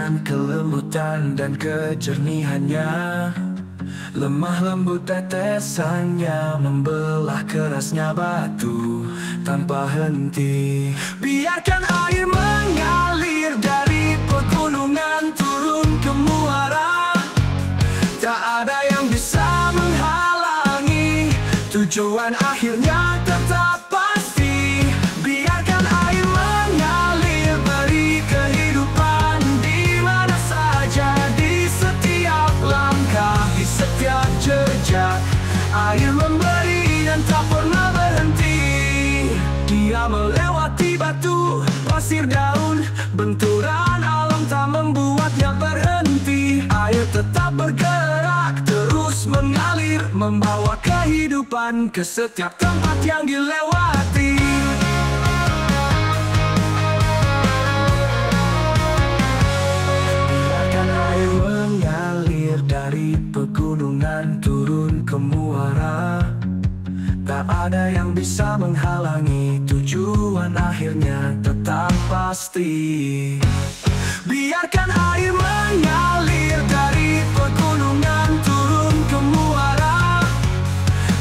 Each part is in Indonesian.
dengan kelembutan dan kejernihannya. Lemah lembut tetesannya membelah kerasnya batu tanpa henti. Biarkan air mengalir dari pegunungan turun ke muara. Tak ada yang bisa menghalangi, tujuan akhirnya tetap pasti. Biarkan air mengalir, beri kehidupan di mana saja, di setiap langkah, di setiap jejak. Air memberi dan tak pernah berhenti. Dia melewati batu, pasir, daun, benturan alam tak membuatnya berhenti. Air tetap bergerak, terus mengalir, membawa kehidupan ke setiap tempat yang dilewati. Biarkan air mengalir dari pegunungan turun ke muara. Tak ada yang bisa menghalangi, tujuan akhirnya tetap pasti. Biarkan air mengalir dari pegunungan turun ke muara.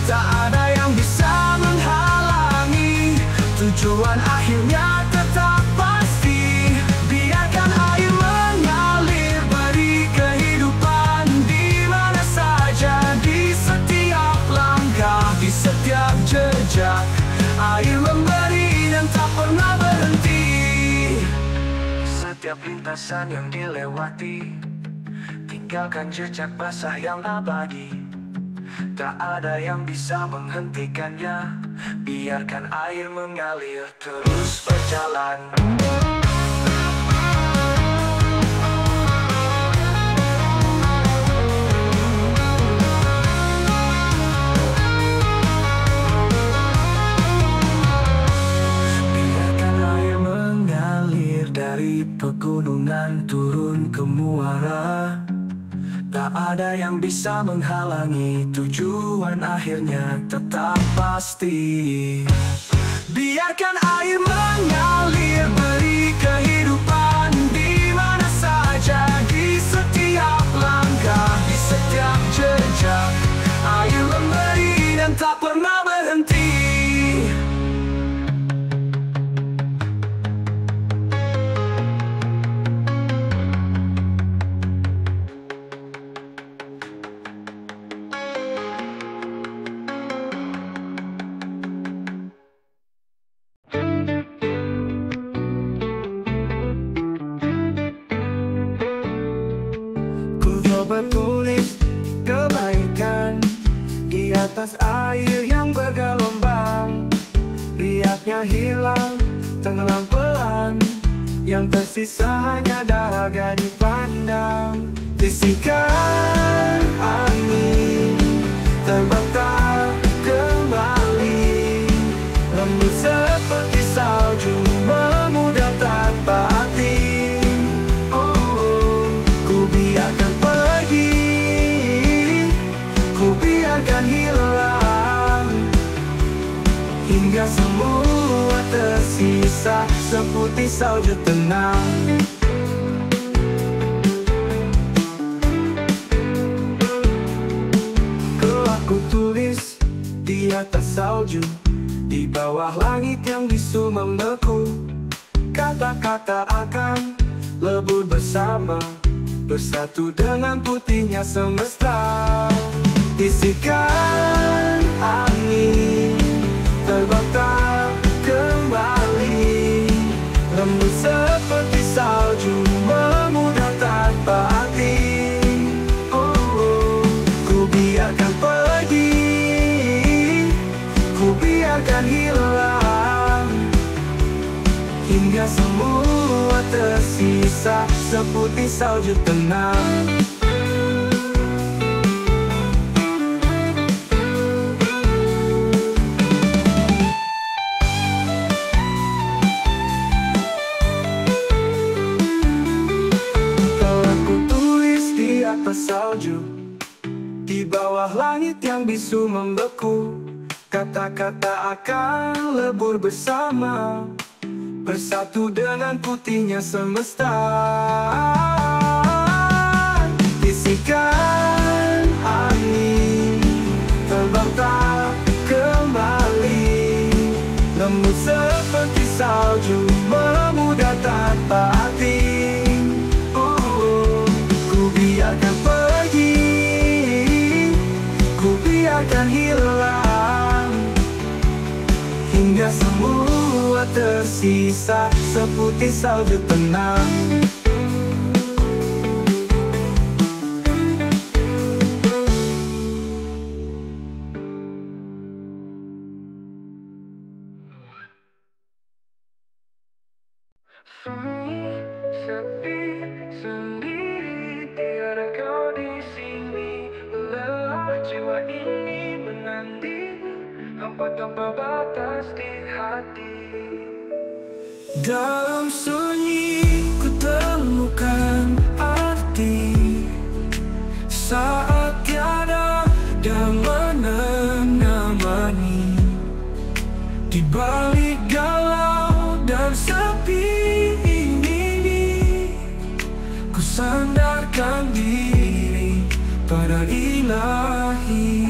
Tak ada yang bisa menghalangi, tujuan akhirnya tetap pasti. Biarkan air mengalir, beri kehidupan di mana saja, di setiap langkah, di setiap jejak. Air memberi dan tak pernah berhenti. Setiap lintasan yang dilewati tinggalkan jejak basah yang abadi. Tak ada yang bisa menghentikannya. Biarkan air mengalir terus berjalan. Dari pegunungan turun ke muara. Tak ada yang bisa menghalangi, tujuan akhirnya tetap pasti. Biarkan air mengalir, beri kehidupan di mana saja, di setiap langkah, di setiap jejak. Air memberi dan tak pernah berhenti. Bertulis kebaikan di atas air yang bergelombang. Lihatnya hilang, tenggelam pelan, yang tersisa hanya dahaga dipandang. Bisikan angin terbang tak kembali, lembut seperti salju memudar tanpa arti. Hilang hingga semua tersisa seputih salju tenang. Aku tulis di atas salju, di bawah langit yang bisu membeku. Kata-kata akan lebur bersama, bersatu dengan putihnya semesta. Bisikan angin terbang tak kembali, lembut seperti salju memudar tanpa arti. Ku biarkan pergi, ku biarkan hilang hingga semua tersisa seputih salju tenang. Salju di bawah langit yang bisu membeku. Kata-kata akan lebur bersama, bersatu dengan putihnya semesta. bisikan angin, terbang tak kembali, lembut seperti salju, memudah tanpa arti. Ku biarkan pergi, ku biarkan hilang, hingga semua tersisa seputih salju tenang. Sepi sendiri, tiada kau di sini. Lelah jiwa ini menanti, hampa tanpa batas di hati. Dalam sunyi ku temukan arti, saat tiada dan menemani. Di balik galau dan sepi ini, ku sandarkan diri pada Ilahi.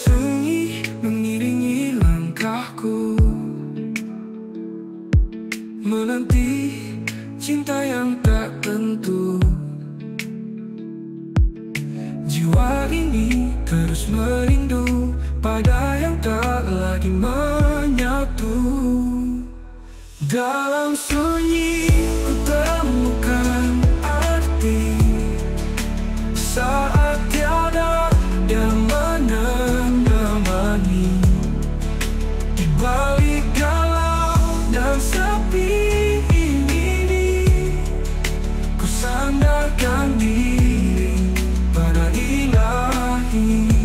Sunyi mengiringi langkahku, menanti cinta yang tak tentu. Jiwa ini terus merindu pada yang tak lagi menyatu. Dalam sunyi ku temukan arti, saat tiada dan menemani. Di balik galau dan sepi ini, ku sandarkan diri pada Ilahi.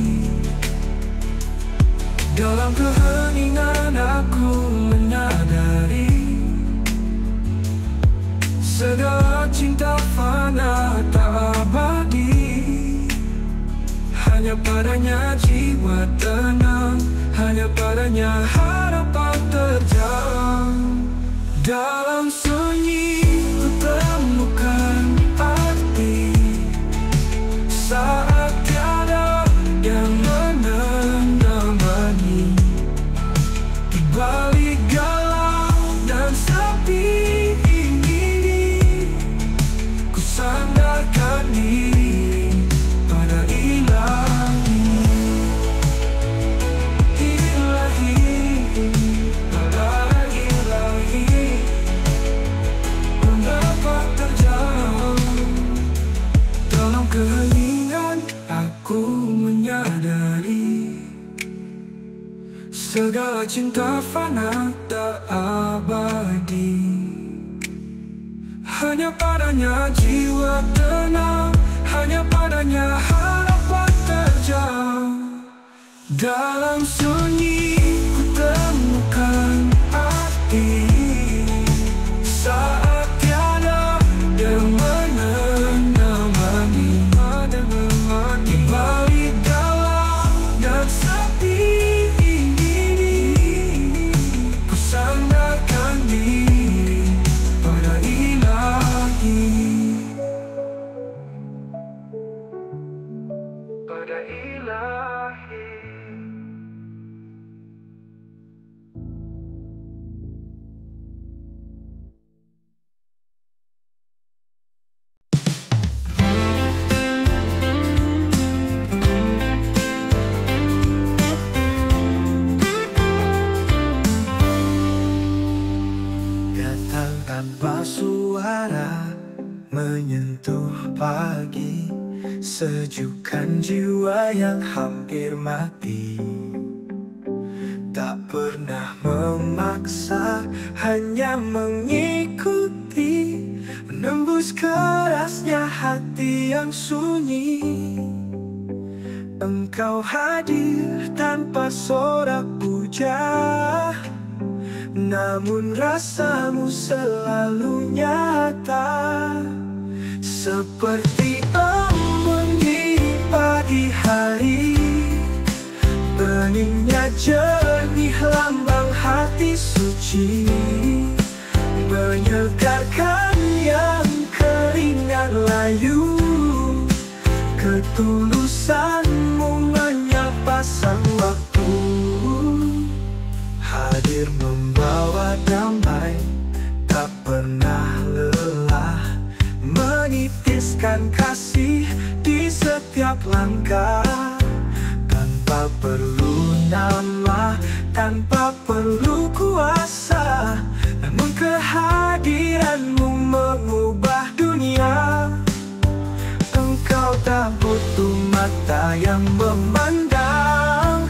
Dalam keheningan aku menyadari, segala cinta fana tak abadi. Hanya padanya jiwa tenang, hanya padanya harapan terjang. Dalam sunyi ku temukan arti, saat tiada yang menemani. Di balik galau dan sepi ini, ku sandarkan diri pada Ilahi. Ilahi, pada Ilahi, mendapat terjang. Dalam keheningan aku menyadari, segala cinta fana tak abadi. Hanya padanya jiwa tenang, hanya padanya harapan terjang. Dalam sunyi ku temukan arti, saat tiada yang menemani. Di balik galau dan sepi ini, ku sandarkan diri pada Ilahi. Pada Ilahi. Datang tanpa suara, menyentuh pagi, sejukkan jiwa yang hampir mati. Tak pernah memaksa, hanya mengikuti, menembus kerasnya hati yang sunyi. Engkau hadir tanpa sorak puja, namun rasamu selalu nyata. Seperti embun di pagi hari, beningnya jernih lambang hati suci, menyegarkan yang keringat layu. Ketulusanmu menyapa sang waktu, hadir membawa damai, tak pernah lelah, menitiskan kasih di setiap langkah. Tanpa perlu nama, tanpa perlu kuasa, namun kehadiranmu mengubah dunia. Engkau tak butuh mata yang memandang,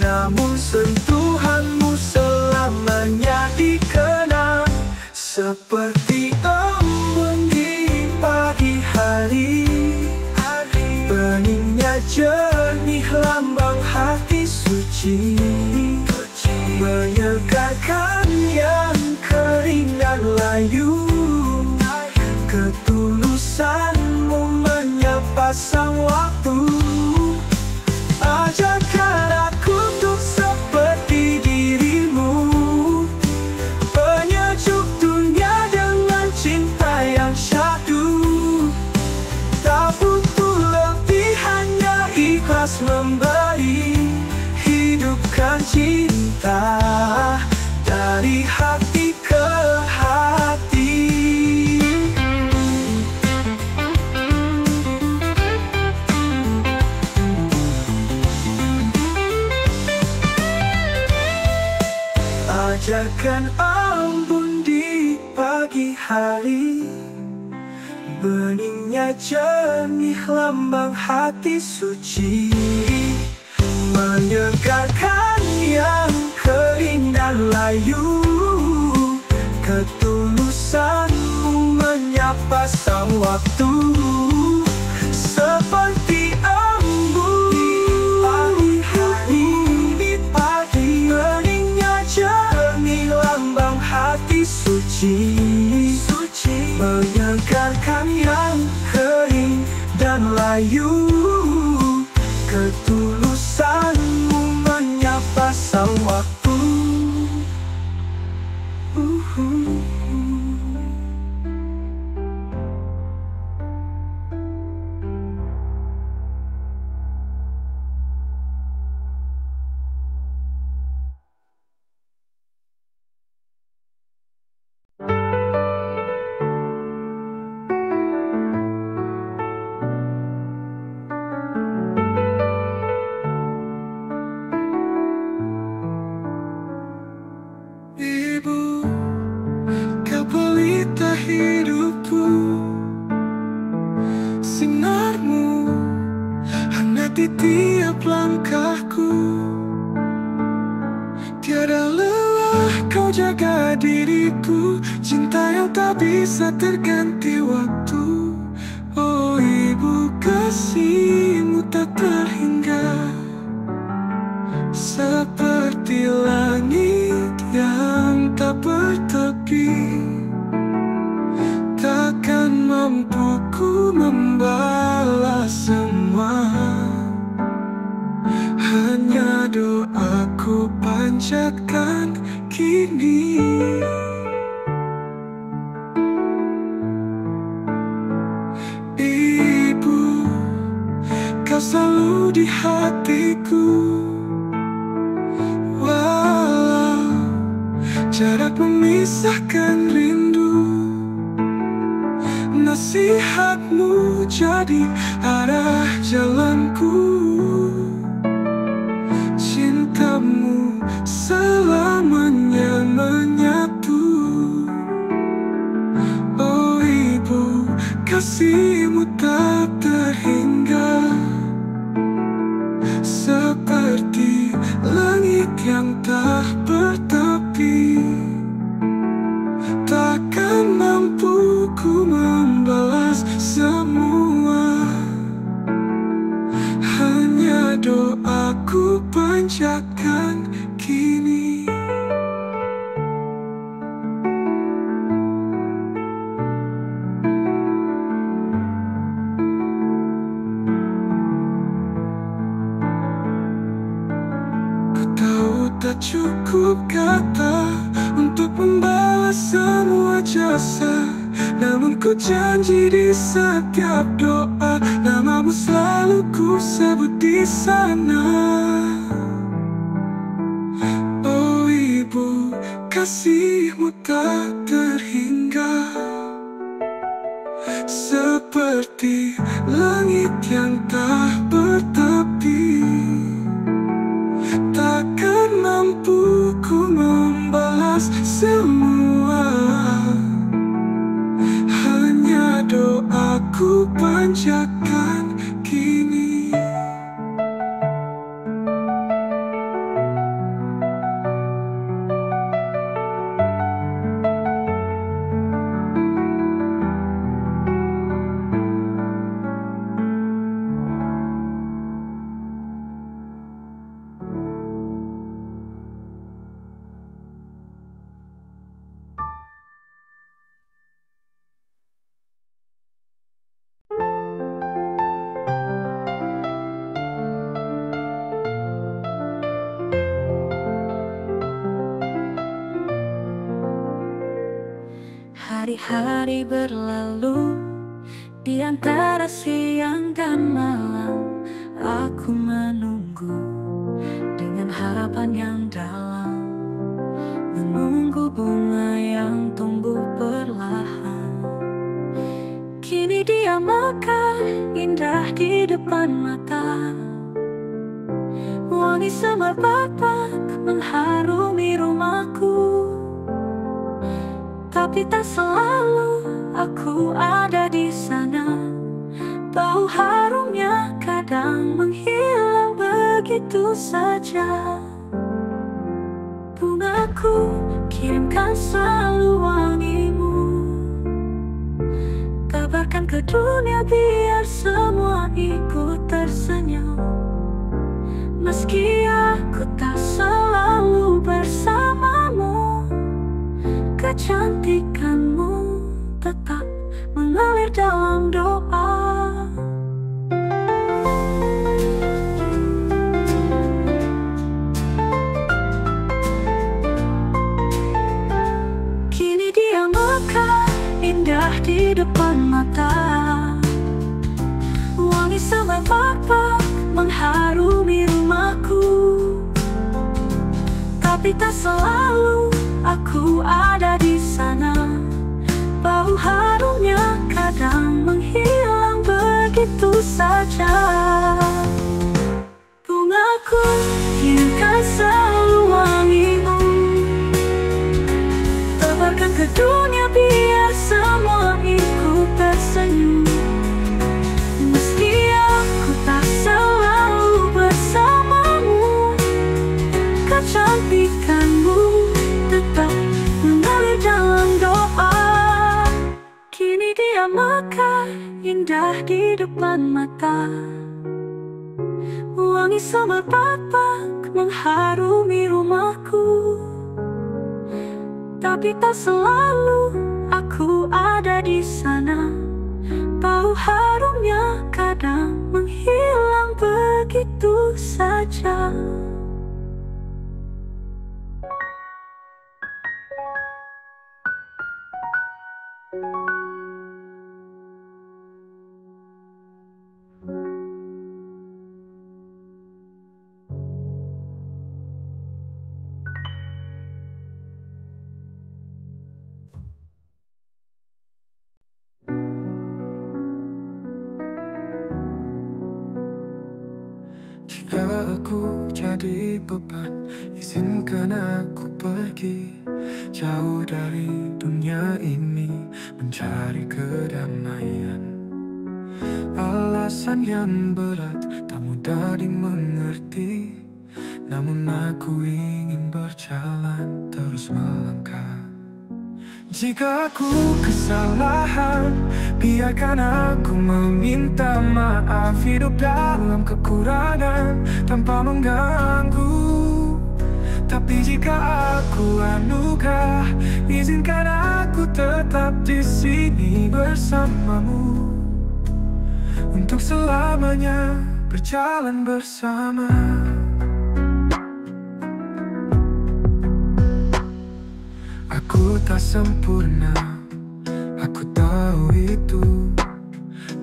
namun sentuhanmu selamanya dikenang. Seperti embun di pagi hari, beningnya jernih lambang hati suci, menyegarkan yang kering dan layu. Ketulusanmu menyapa sang waktu, ajarkan aku untuk seperti dirimu, penyejuk dunia dengan cinta yang syahdu. Tak butuh lebih, hanya ikhlas memberi, hidupkan cinta dari hati ke hati. Ajarkan embun di pagi hari, beningnya jernih lambang hati suci, menyegarkan yang kering dan layu. Ketulusanmu menyapa sang waktu, seperti embun di pagi hari, di pagi beningnya jernih lambang hati suci, menyegarkan yang kering dan layu. Ketulusanmu menyapa sang waktu. Hidupku, sinarmu hangat di tiap langkahku. Tiada lelah kau jaga diriku, cinta yang tak bisa terganti waktu. Oh ibu, kasihmu tak terhingga, seperti langit yang tak bertepi. Takkan mampu ku membalas semua, hanya doaku panjatkan kini. Ibu, kau selalu di hatiku, walau jarak memisahkan rindu. Nasihatmu jadi arah jalanku, cintamu selamanya menyatu. Oh ibu, kasihmu tak terhingga, seperti langit yang tak bertepi. Takkan mampu ku membalas semua, hanya doaku panjatkan kini. Ku tahu tak cukup kata untuk membalas semua jasa Namun ku janji di setiap doa, namamu selalu ku sebut di sana. Oh Ibu, kasihmu tak terhingga, seperti langit yang tak bertepi. Takkan mampu ku membalas semua, hanya doaku panjatkan kini. Hari-hari berlalu di antara siang dan malam. Aku menunggu dengan harapan yang dalam, menunggu bunga yang tumbuh perlahan. Kini dia mekar indah di depan mata, wangi semerbak mengharumi rumahku. Tapi tak selalu aku ada di sana. Bau harumnya kadang menghilang begitu saja. Bungaku kirimkan selalu wangimu, kabarkan ke dunia biar semua ikut tersenyum. Meski aku tak selalu bersamamu, kecantikanmu tetap mengalir dalam doa. Kini dia mekar indah di depan mata, wangi semerbak mengharumi rumahku. Tapi tak selalu aku ada di sana. Bau harumnya kadang menghilang begitu saja. Bungaku kirimkan selalu wangimu, tebarkan ke dunia biar semua ikut tersenyum. Meski aku tak selalu bersamamu, kecantikanmu tetap mengalir dalam doa. Kini dia mekar indah di depan mata, wangi semerbak mengharumi rumahku. Tapi tak selalu aku ada di sana. Bau harumnya kadang menghilang begitu saja. Jika aku jadi beban, izinkan aku pergi jauh dari dunia ini, mencari kedamaian. Alasan yang berat tak mudah dimengerti, namun aku ingin berjalan terus melangkah. Jika aku kesalahan, biarkan aku meminta maaf. Hidup dalam kekurangan tanpa mengganggu. Tapi jika aku anugerah, izinkan aku tetap di sini bersamamu, untuk selamanya berjalan bersama. Aku tak sempurna, aku tahu itu,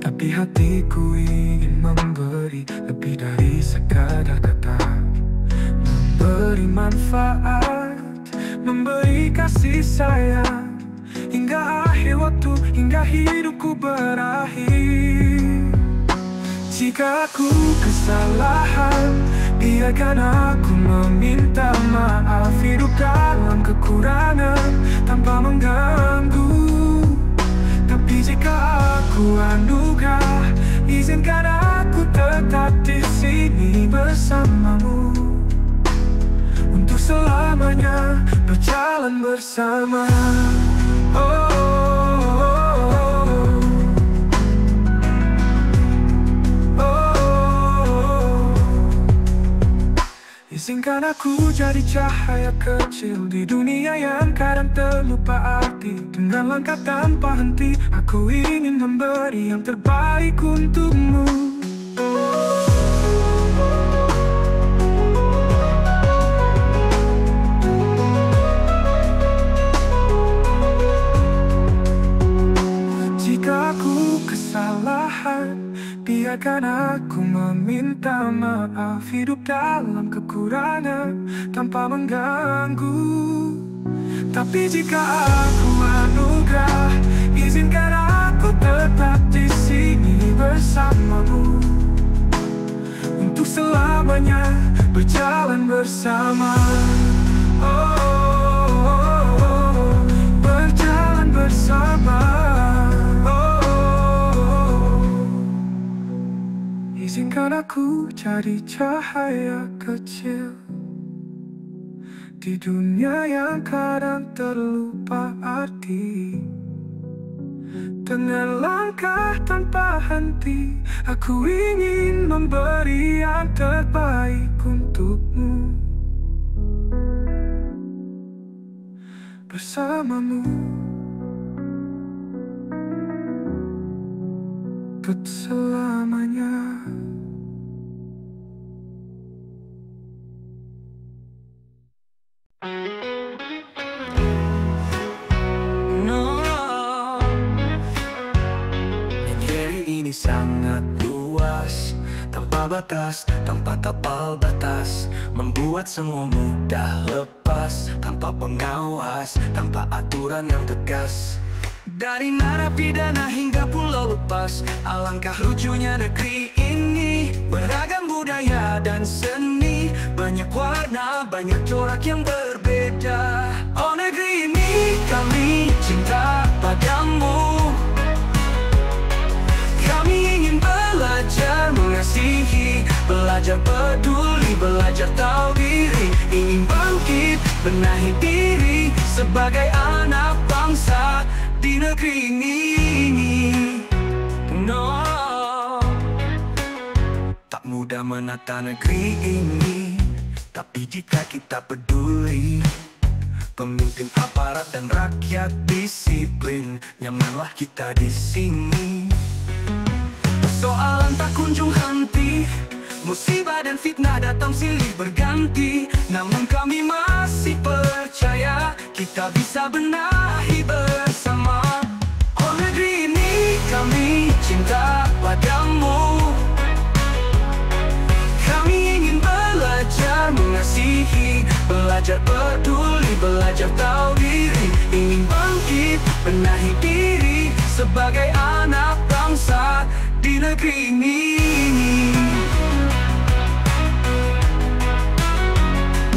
tapi hatiku ingin memberi lebih dari sekadar kata. Memberi manfaat, memberi kasih sayang, hingga akhir waktu, hingga hidupku berakhir. Jika aku kesalahan, biarkan aku meminta maaf. Hidup dalam kekurangan tanpa mengganggu. Tapi jika aku anugerah, izinkan aku tetap di sini bersamamu, untuk selamanya berjalan bersama. Izinkan aku jadi cahaya kecil di dunia yang kadang terlupa arti. Dengan langkah tanpa henti, aku ingin memberi yang terbaik untukmu. Jika aku kesalahan, biarkan aku meminta maaf. Hidup dalam kekurangan tanpa mengganggu. Tapi jika aku anugerah, izinkan aku tetap di sini bersamamu, untuk selamanya berjalan bersama. Berjalan bersama. Izinkan aku jadi cahaya kecil di dunia yang kadang terlupa arti. Dengan langkah tanpa henti, aku ingin memberi yang terbaik untukmu, bersamamu untuk selamanya. Sangat luas, tanpa batas, tanpa tapal batas, membuat semua mudah lepas, tanpa pengawas, tanpa aturan yang tegas. Dari narapidana hingga pulau lepas, alangkah lucunya negeri ini. Beragam budaya dan seni, banyak warna, banyak corak yang berbeda. Oh negeri ini, kami cinta padamu. Kami ingin belajar mengasihi, belajar peduli, belajar tahu diri. Ingin bangkit, benahi diri sebagai anak bangsa di negeri ini. No, tak mudah menata negeri ini, tapi jika kita peduli, pemimpin, aparat, dan rakyat disiplin, nyamanlah kita di sini. Persoalan tak kunjung henti, musibah dan fitnah datang silih berganti. Namun kami masih percaya kita bisa benahi bersama. Oh negeri ini, kami cinta padamu. Kami ingin belajar mengasihi, belajar peduli, belajar tahu diri. Ingin bangkit, benahi diri sebagai anak bangsa di negeri ini.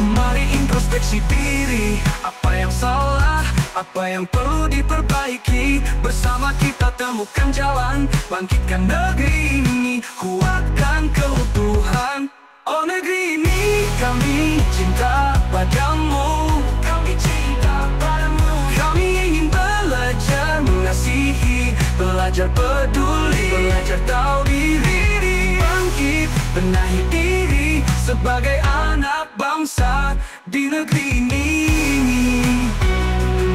Mari introspeksi diri, apa yang salah, apa yang perlu diperbaiki. Bersama kita temukan jalan, bangkitkan negeri ini, kuatkan keutuhan. Oh negeri ini, kami cinta padamu. Kami cinta padamu. Kami ingin belajar mengasihi, belajar peduli, belajar tahu diri. Bangkit, benahi diri sebagai anak bangsa di negeri ini.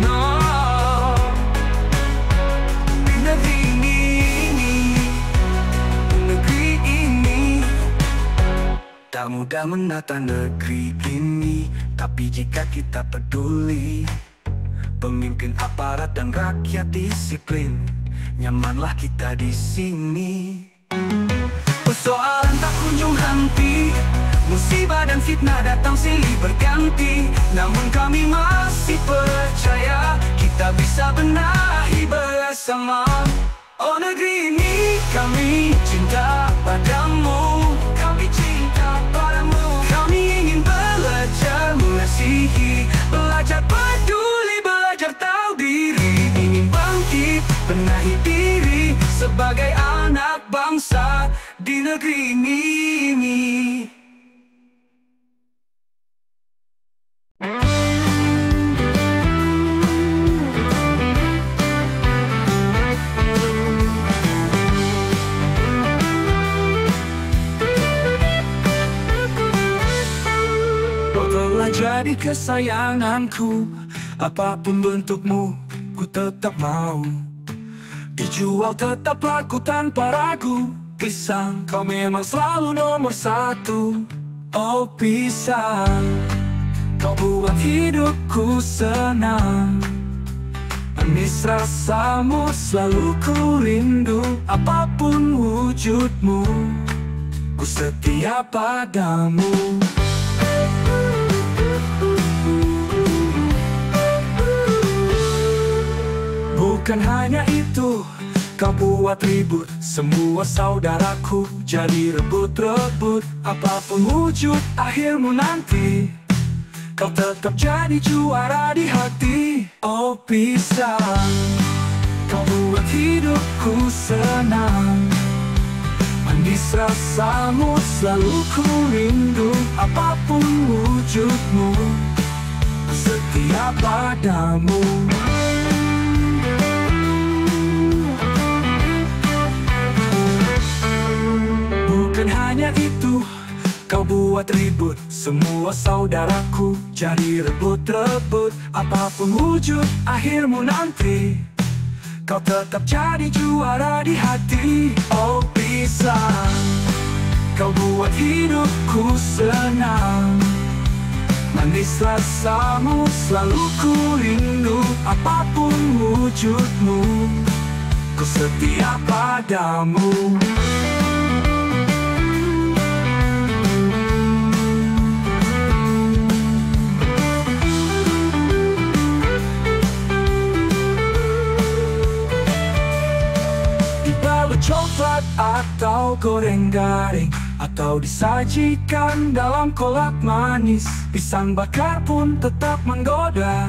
No, di negeri ini, negeri ini. Tak mudah menata negeri ini, tapi jika kita peduli, pemimpin, aparat, dan rakyat disiplin, nyamanlah kita di sini. Persoalan tak kunjung henti, musibah dan fitnah datang silih berganti. Namun kami masih percaya kita bisa benahi bersama. Oh negeri ini kami cinta padamu, kami cinta padamu. Kami ingin belajar mengasihi, belajar peduli, belajar tahu diri. Ingin bangkit, benahi diri sebagai anak bangsa di negeri ini. Kau telah jadi kesayanganku, apapun bentukmu, ku tetap mau. Dijual tetap laku tanpa ragu. Pisang, kau memang selalu nomor satu. Oh pisang, kau buat hidupku senang. Manis rasamu selalu ku rindu. Apapun wujudmu, ku setia padamu. Bukan hanya itu, kau buat ribut semua saudaraku jadi rebut-rebut. Apapun wujud akhirmu nanti, kau tetap jadi juara di hati. Oh pisang, kau buat hidupku senang. Manis rasamu selalu ku rindu. Apapun wujudmu, ku setia padamu. Bukan hanya itu, kau buat ribut semua saudaraku jadi rebut-rebut. Apapun wujud akhirmu nanti, kau tetap jadi juara di hati. Oh pisang, kau buat hidupku senang. Manis rasamu selalu ku rindu. Apapun wujudmu, ku setia padamu. Coklat atau goreng garing, atau disajikan dalam kolak manis. Pisang bakar pun tetap menggoda.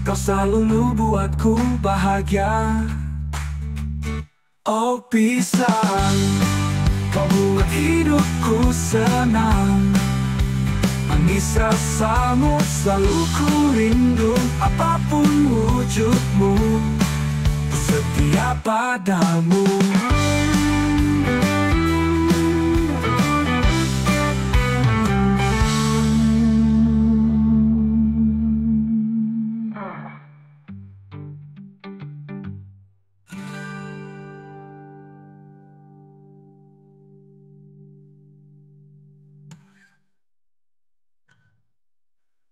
Kau selalu buatku bahagia. Oh pisang, kau buat hidupku senang. Manis rasamu selalu ku rindu. Apapun wujudmu, setia padamu.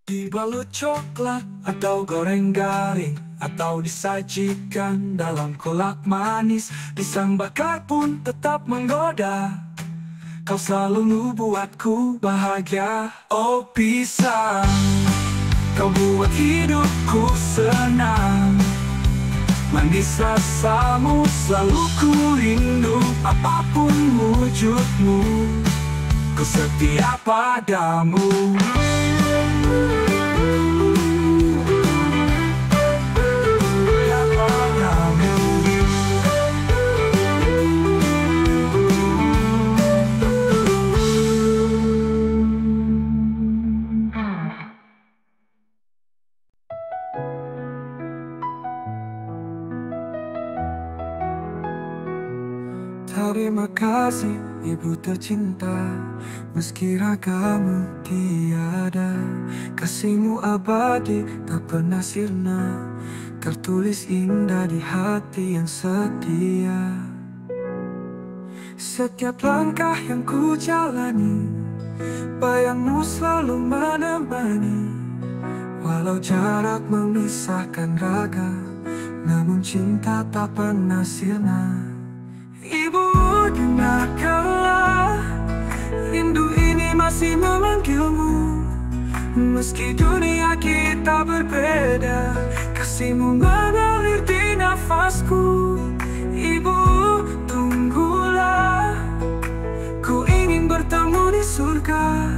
Dibalut coklat atau goreng garing, atau disajikan dalam kolak manis. Pisang bakar pun tetap menggoda. Kau selalu buatku bahagia. Oh pisang, kau buat hidupku senang. Manis rasamu selalu ku rindu. Apapun wujudmu, ku setia padamu. Terima kasih ibu tercinta, meski ragamu tiada. Kasihmu abadi tak pernah sirna, tertulis indah di hati yang setia. Setiap langkah yang ku jalani, bayangmu selalu menemani. Walau jarak memisahkan raga, namun cinta tak pernah sirna. Ibu, dengarkanlah, rindu ini masih memanggilmu. Meski dunia kita berbeda, kasihmu mengalir di nafasku. Ibu, tunggulah, ku ingin bertemu di surga.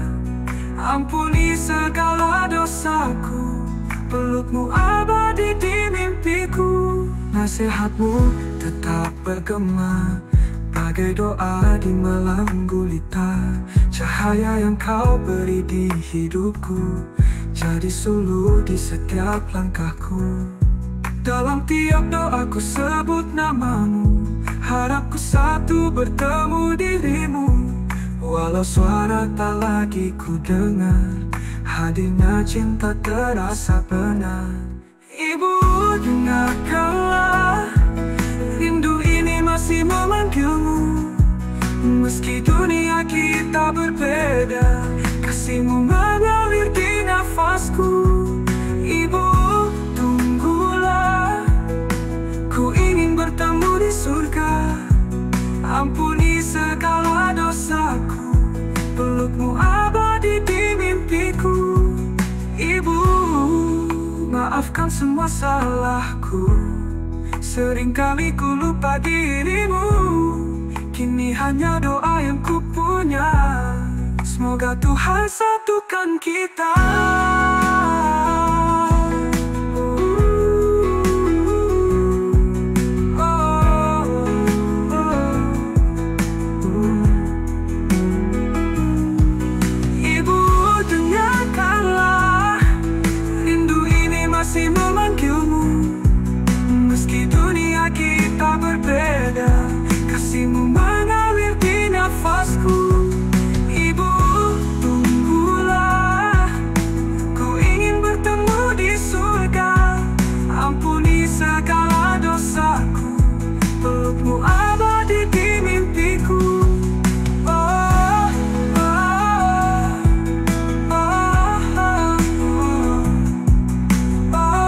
Ampuni segala dosaku, pelukmu abadi di mimpiku. Nasihatmu tetap bergema, bagai doa di malam gulita. Cahaya yang kau beri di hidupku, jadi suluh di setiap langkahku. Dalam tiap doaku sebut namamu, harapku satu bertemu dirimu. Walau suara tak lagi ku dengar, hadirnya cinta terasa benar. Ibu, dengarkanlah, rindu ini masih memanggilmu. Meski dunia kita berbeda, kasihmu mengalir di nafasku. Ibu, tunggulah, ku ingin bertemu di surga. Ampuni segala dosaku, pelukmu abadi di mimpiku. Ibu, maafkan semua salahku, seringkali ku lupa dirimu. Kini hanya doa yang ku punya, semoga Tuhan satukan kita. Ibu, dengarkanlah, rindu ini masih memanggilmu. Meski dunia kita berbeda, kasihmu mengalir di nafasku. Ibu, tunggulah, ku ingin bertemu di surga. Ampuni segala dosaku, pelukmu abadi di mimpiku. Oh, oh, oh, oh, oh, oh, oh.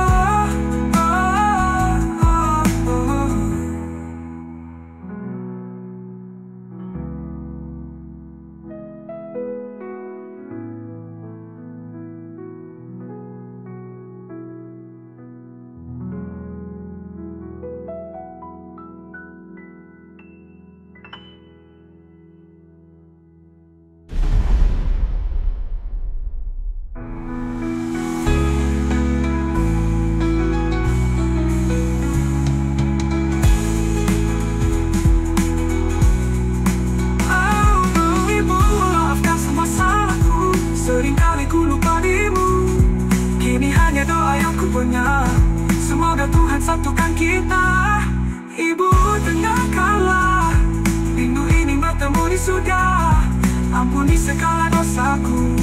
Ibu, maafkan semua salahku, seringkali ku lupa dirimu. Kini hanya doa yang ku punya, semoga Tuhan satukan kita. Ibu, dengarkanlah, rindu ini bertemu di surga. Ampuni segala dosaku,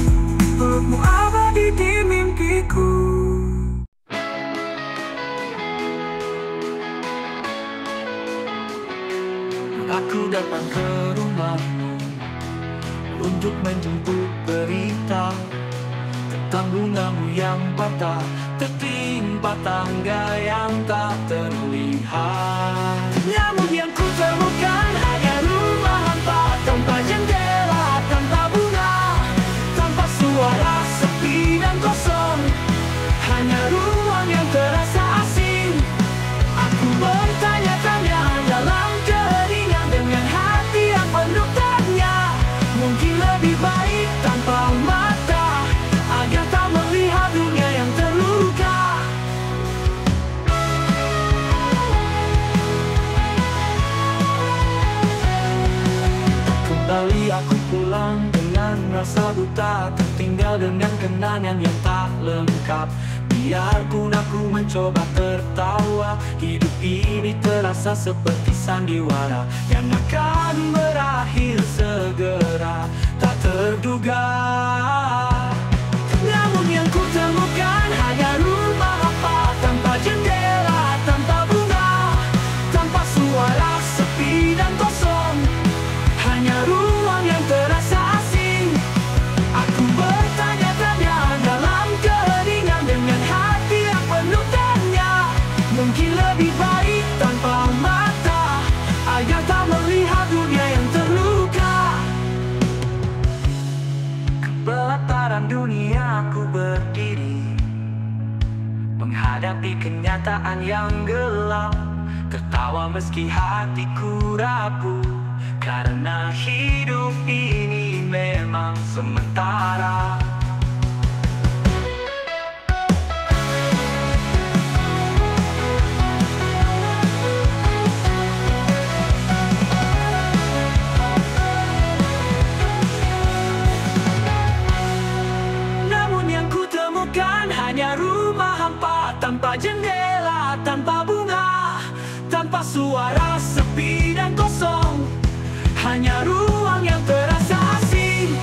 pelukmu abadi di mimpiku. Aku datang ke rumahmu untuk menjemput berita tentang bungamu yang patah, tertimpa tangga yang tak terlihat. Namun yang ku temukan hanya rumah hampa, tanpa jendela, tanpa bunga, tanpa suara, sepi dan kosong. Hanya ruang yang terasa asing. Aku bertanya-tanya dalam keringat dengan hati yang penuh tanya. Mungkin lebih baik tanpa mata, agar tak melihat dunia yang terluka. Kembali aku pulang dengan rasa buta, tertinggal dengan kenangan yang tak lengkap. Biarpun aku mencoba tertawa, hidup ini terasa seperti sandiwara yang akan berakhir segera, tak terduga. Namun yang ku temukan hanya rumah hampa, tanpa jendela, tanpa bunga, tanpa suara, sepi dan kosong. Hanya ruang yang terasa asing. Aku bertanya-tanya dalam keringat dengan hati yang penuh tanya. Mungkin lebih dalam dunia ku berdiri, menghadapi kenyataan yang gelap, tertawa meski hatiku rapuh, karena hidup ini memang sementara. Namun yang ku temukan hanya rumah hampa, tanpa jendela, tanpa bunga, tanpa suara, sepi dan kosong. Hanya ruang yang terasa asing.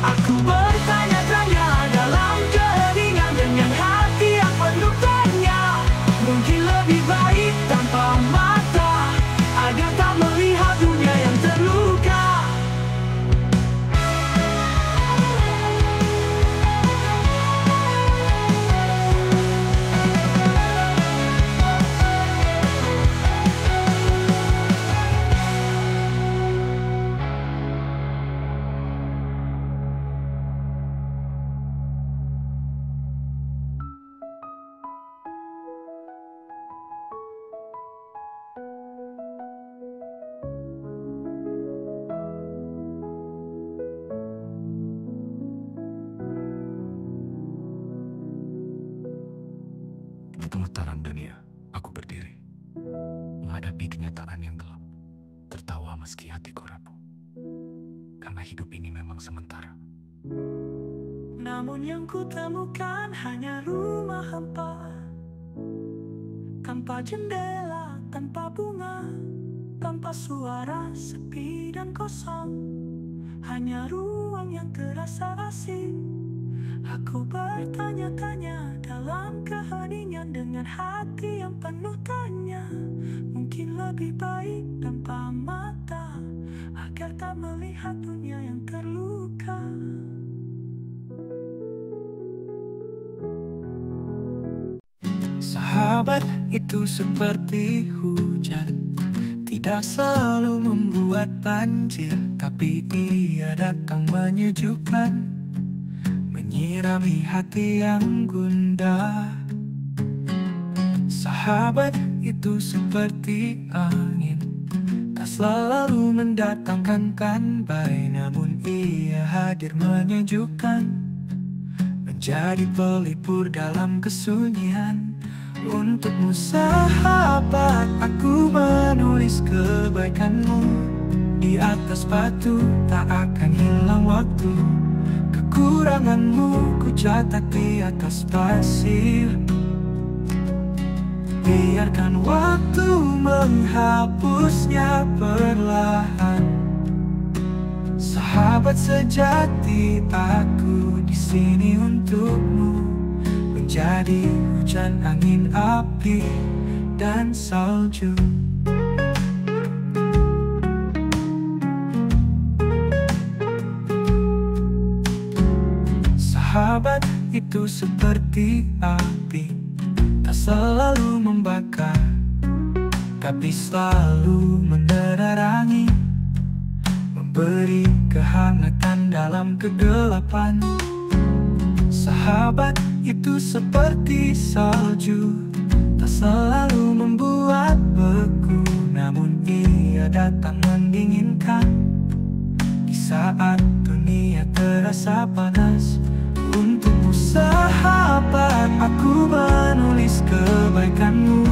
Aku bertanya-tanya dalam keheningan, dengan hati yang penuh tanya. Mungkin lebih baik tanpa mata, agar tak melihat dunia yang terluka. Di pemutaran dunia, aku berdiri, menghadapi kenyataan yang gelap, tertawa meski hatiku rapuh, karena hidup ini memang sementara. Namun yang ku temukan hanya rumah hampa, tanpa jendela, tanpa bunga, tanpa suara, sepi dan kosong. Hanya ruang yang terasa asing. Aku bertanya-tanya dalam keheningan, dengan hati yang penuh tanya. Mungkin lebih baik tanpa mata, agar tak melihat dunia yang terluka. Sahabat itu seperti hujan, tidak selalu membuat banjir, tapi ia datang menyejukkan, menyirami hati yang gundah. Sahabat itu seperti angin, tak selalu mendatangkan damai, namun ia hadir menyejukkan, menjadi pelipur dalam kesunyian. Untukmu sahabat, aku menulis kebaikanmu. Di atas batu tak akan hilang waktu, kekuranganmu ku catat di atas pasir. Biarkan waktu menghapusnya perlahan. Sahabat sejati, aku di sini untukmu, menjadi hujan, angin, api, dan salju. Sahabat itu seperti api, tak selalu membakar, tapi selalu menerangi, memberi kehangatan dalam kegelapan. Sahabat itu seperti salju, tak selalu membuat beku, namun ia datang mendinginkan di saat dunia terasa panas. Untukmu sahabat, aku menulis kebaikanmu.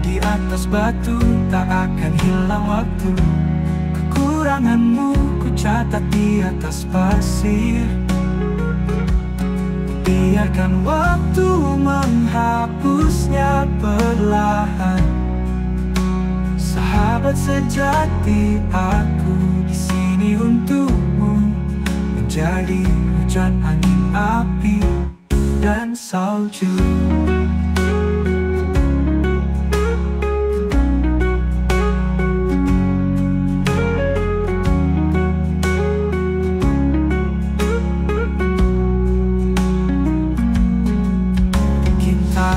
Di atas batu tak akan hilang waktu, kekuranganmu ku catat di atas pasir. Biarkan waktu menghapusnya perlahan. Sahabat sejati, aku di sini untukmu, menjadi hujan, angin, api, dan salju.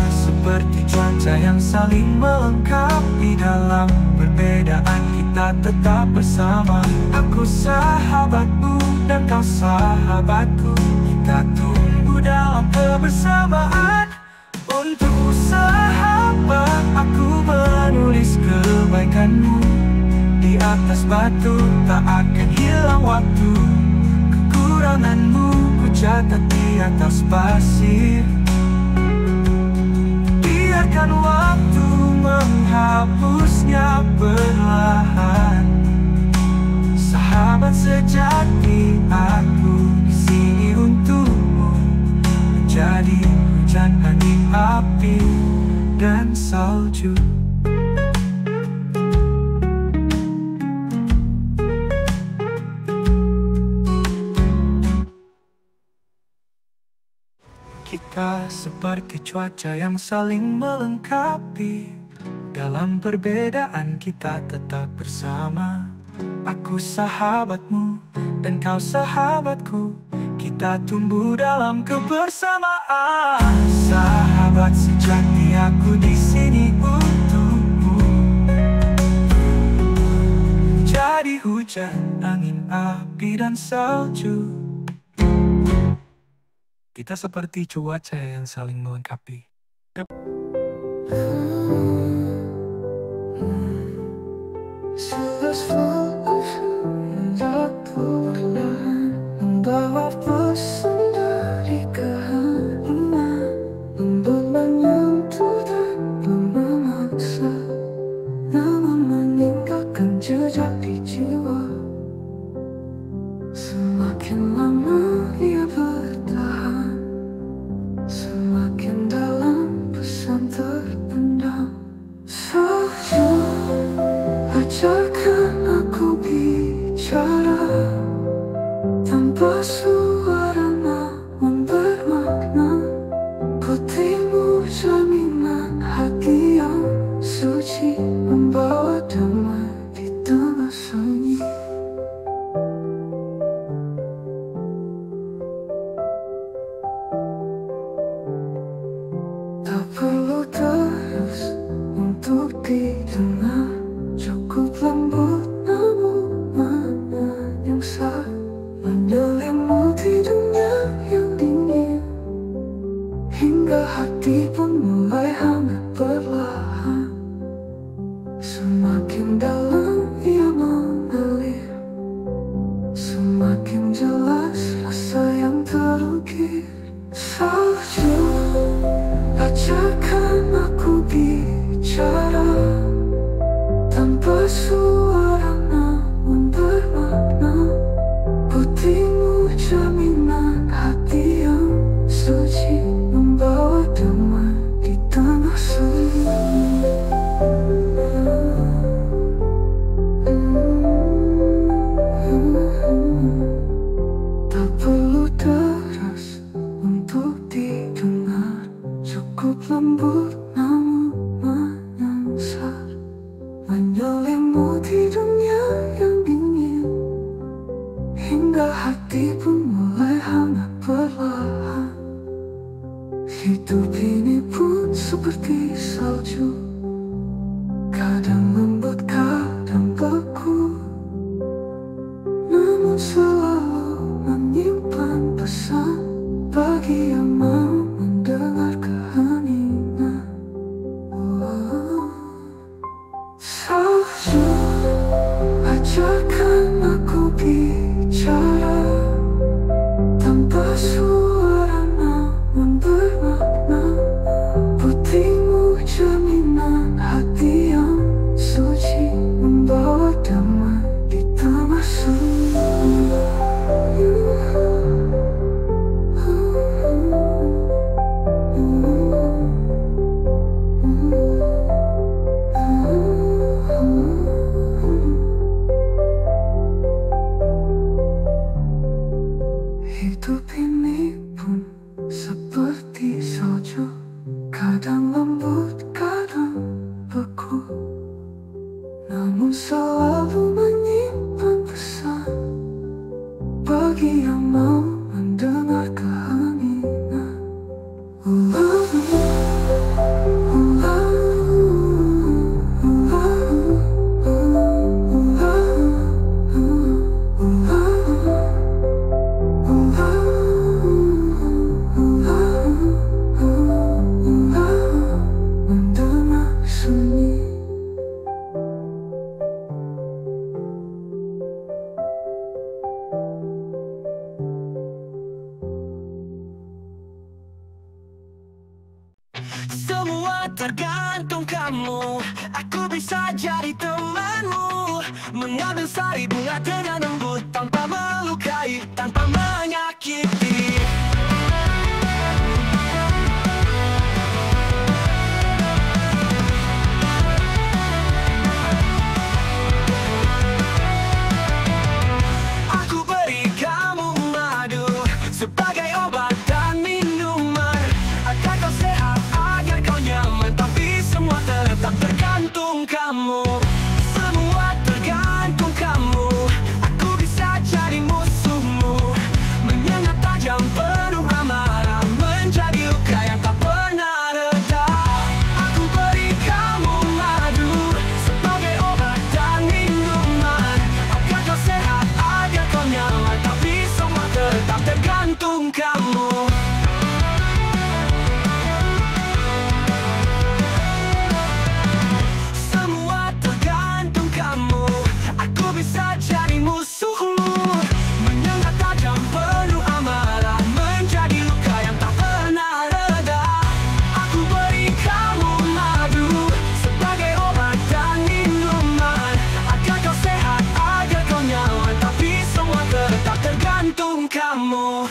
Seperti cuaca yang saling melengkapi, dalam perbedaan kita tetap bersama. Aku sahabatmu dan kau sahabatku, kita kita tumbuh dalam kebersamaan. Untuk sahabat, aku menulis kebaikanmu di atas batu, tak akan hilang waktu. Kekuranganmu ku catat di atas pasir. Biarkan waktu menghapusnya perlahan. Sahabat sejati, aku di sini untukmu, menjadi hujan, angin, api, dan salju. Kita seperti cuaca yang saling melengkapi. Dalam perbedaan kita tetap bersama. Aku sahabatmu dan kau sahabatku. Kita tumbuh dalam kebersamaan. Sahabat sejati, aku di sini untukmu, jadi hujan, angin, api, dan salju. Kita seperti cuaca yang saling melengkapi. Selas full of aku perlahan membawa pesan dari keheningan, membeban yang tidak memaksa, namun meninggalkan jejak di jiwa. Semakin lama ia bertahan, semakin dalam pesan terpendam. Salju, ajarkan aku bicara tanpa suara namun bermakna. Putihmu jaminan hati yang suci, membawa damai di tengah sunyi. Tak perlu terus untuk didengar, cukup lembut namun mana yang sah, menyelimuti dunia yang dingin, hingga hati pun mulai hangat perlahan. Semakin dalam ia mengalir, semakin jelas rasa yang terukir. Salju, ajarkan aku bicara tanpa suara namun bermakna. Putihmu jaminan hati yang suci, membawa damai di tengah sunyi. Tak perlu deras untuk didengar, cukup lembut namun menyangsar, menyelimuti dunia yang dingin, hingga hati pun mulai hangat perlahan. Hidup ini pun seperti salju, kadang lembut, kadang beku, namun selalu menyimpan pesan bagi yang mau mendengar keheningan. Salju, ajarkan aku bicara tanpa suara namun bermakna. Putihmu jaminan hati yang suci, membawa damai di tengah sunyi. Hidup ini pun seperti salju, kadang lembut, kadang beku, namun selalu menyimpan pesan bagi yang mau mendengar keheningan. Semua tergantung kamu. Aku bisa jadi temanmu, mengambil sari bunga dengan lembut, tanpa melukai, tanpa menyakiti. Aku beri kamu madu sebagai obat dan minuman, agar kau sehat, agar kau nyaman. Tapi semua tetap tergantung kamu. Semua tergantung kamu. Aku bisa jadi musuhmu, menyengat tajam penuh amarah, menjadi luka yang tak pernah reda. Aku beri kamu madu sebagai obat dan minuman, agar kau sehat, agar kau nyaman. Tapi semua tetap tergantung kamu. Semua tergantung kamu. Aku bisa jadi musuhmu, menyengat tajam penuh amarah, menjadi luka yang tak pernah reda. Aku beri kamu madu sebagai obat dan minuman, agar kau sehat, agar kau nyaman. Tapi semua tetap tergantung kamu.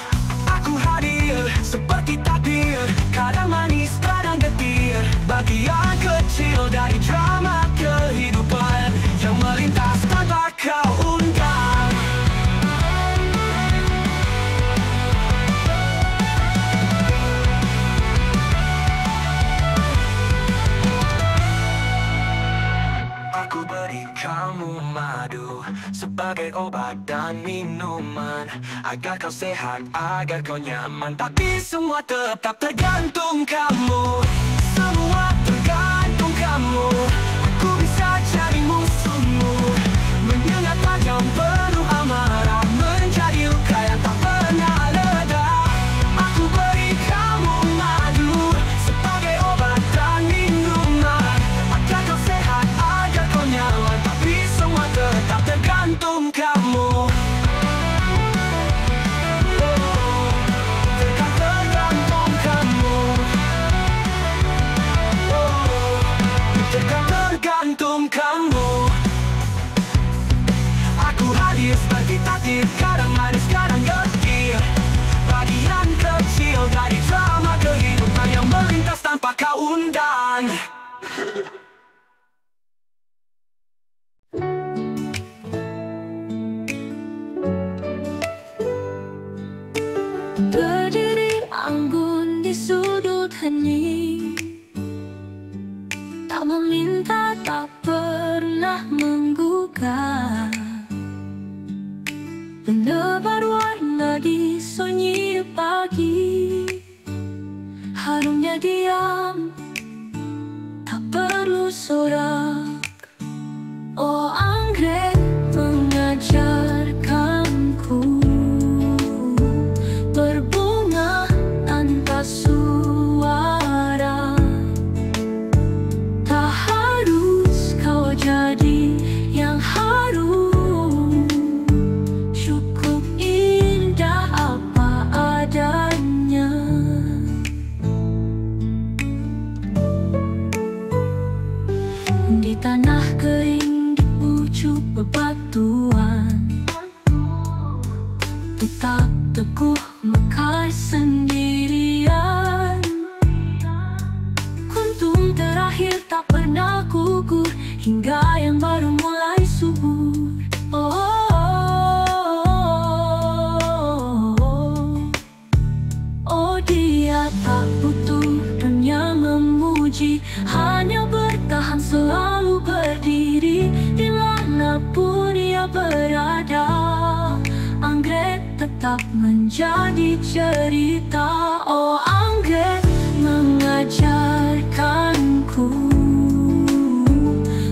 Aku hadir seperti takdir, kadang manis, kadang getir, bagian kecil dari drama kehidupan yang melintas tanpa kau undang. Aku beri kamu madu sebagai obat dan minuman, agar kau sehat, agar kau nyaman. Tapi semua tetap tergantung kamu. Semua tergantung kamu. Aku bisa jadi musuhmu, menyengat tajam penuh amarah, menjadi luka yang tak pernah reda. Aku beri kamu madu sebagai obat dan minuman, agar kau sehat, agar kau nyaman. Tapi semua tetap tergantung kamu. Tetap tergantung kamu. Tetap tergantung kamu. Aku hadir seperti takdir, kadang manis, kadang getir, bagian kecil dari drama kehidupan yang melintas tanpa kau undang. Berdiri anggun di sudut hening, tak meminta, tak pernah menggugah, menebar warna di sunyi pagi. Harumnya diam, tak perlu sorak. Oh, anggrek mengajarkanku berbunga tanpa suara. Tak harus kau jadi yang harum, cukup indah apa adanya. Di tanah kering, di pucuk bebatuan, tetap teguh mekar sendirian. Kuntum terakhir tak pernah gugur, hingga yang baru mulai subur. Oh, dia tak butuh dunia memuji, hanya bertahan selalu berdiri. Dimanapun ia berada, anggrek tetap menjadi cerita. Oh, anggrek mengajarkanku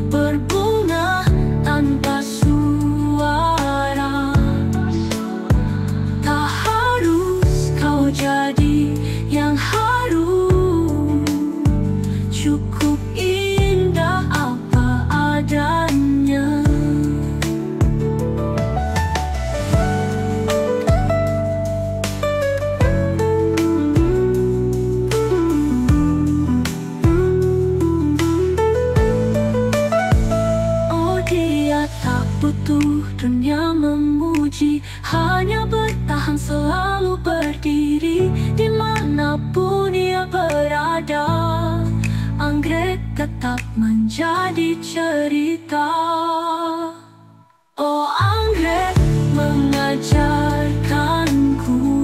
berbunga tanpa suara. Tak harus kau jadi yang harum, cukup indah apa adanya. selalu berdiri dimanapun ia berada. Anggrek tetap menjadi cerita. Oh, anggrek mengajarkanku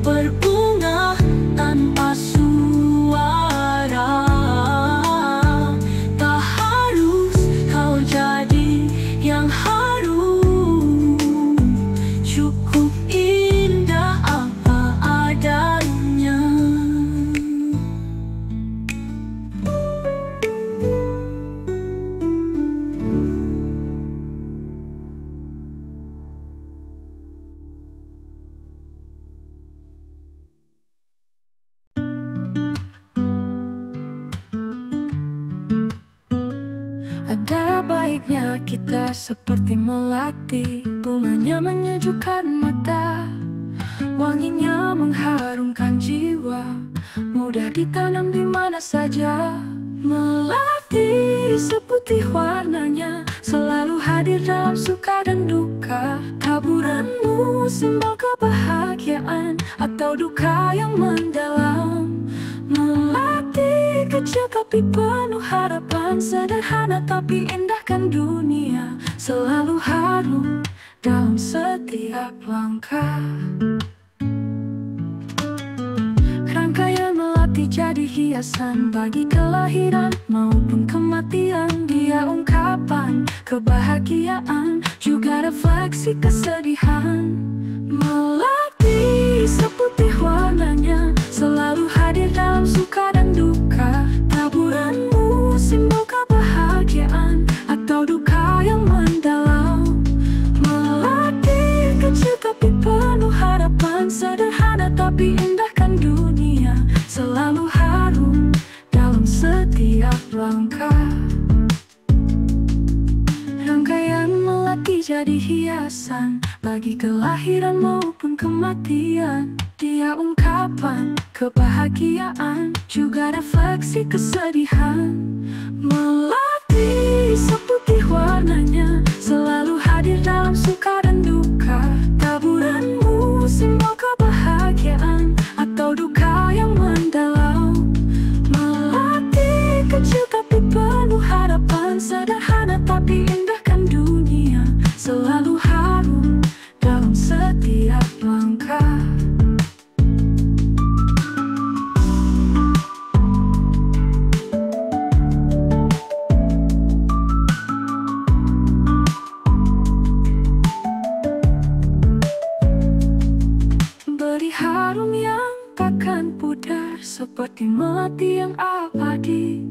berbunga tanpa suara. Tak harus kau jadi yang harum, cukup indah apa adanya. Ada baiknya kita seperti melati, bunganya menyejukkan mata, wanginya mengharumkan jiwa, mudah ditanam di mana saja. Melati seputih warnanya, selalu hadir dalam suka dan duka. Taburanmu simbol kebahagiaan atau duka yang mendalam. Melati kecil tapi penuh harapan, sederhana tapi indahkan dunia, selalu harum dalam setiap langkah. Rangkaian melati jadi hiasan bagi kelahiran maupun kematian. Dia ungkapan kebahagiaan, juga refleksi kesedihan. Melati seputih warnanya, selalu hadir dalam suka dan duka. Taburanmu simbol kebahagiaan atau duka yang mendalam. Melati kecil tapi penuh harapan, sederhana tapi indahkan dunia, selalu harum dalam setiap langkah. Rangkaian melati jadi hiasan bagi kelahiran maupun kematian. Dia ungkapan kebahagiaan, juga refleksi kesedihan. Melati seputih warnanya, selalu hadir dalam suka dan duka. Taburanmu simbol kebahagiaan atau duka yang mendalam. Melati kecil tapi penuh harapan, sederhana tapi indahkan dunia, selalu harum dalam setiap langkah. Beri harum yang takkan pudar, seperti melati yang abadi.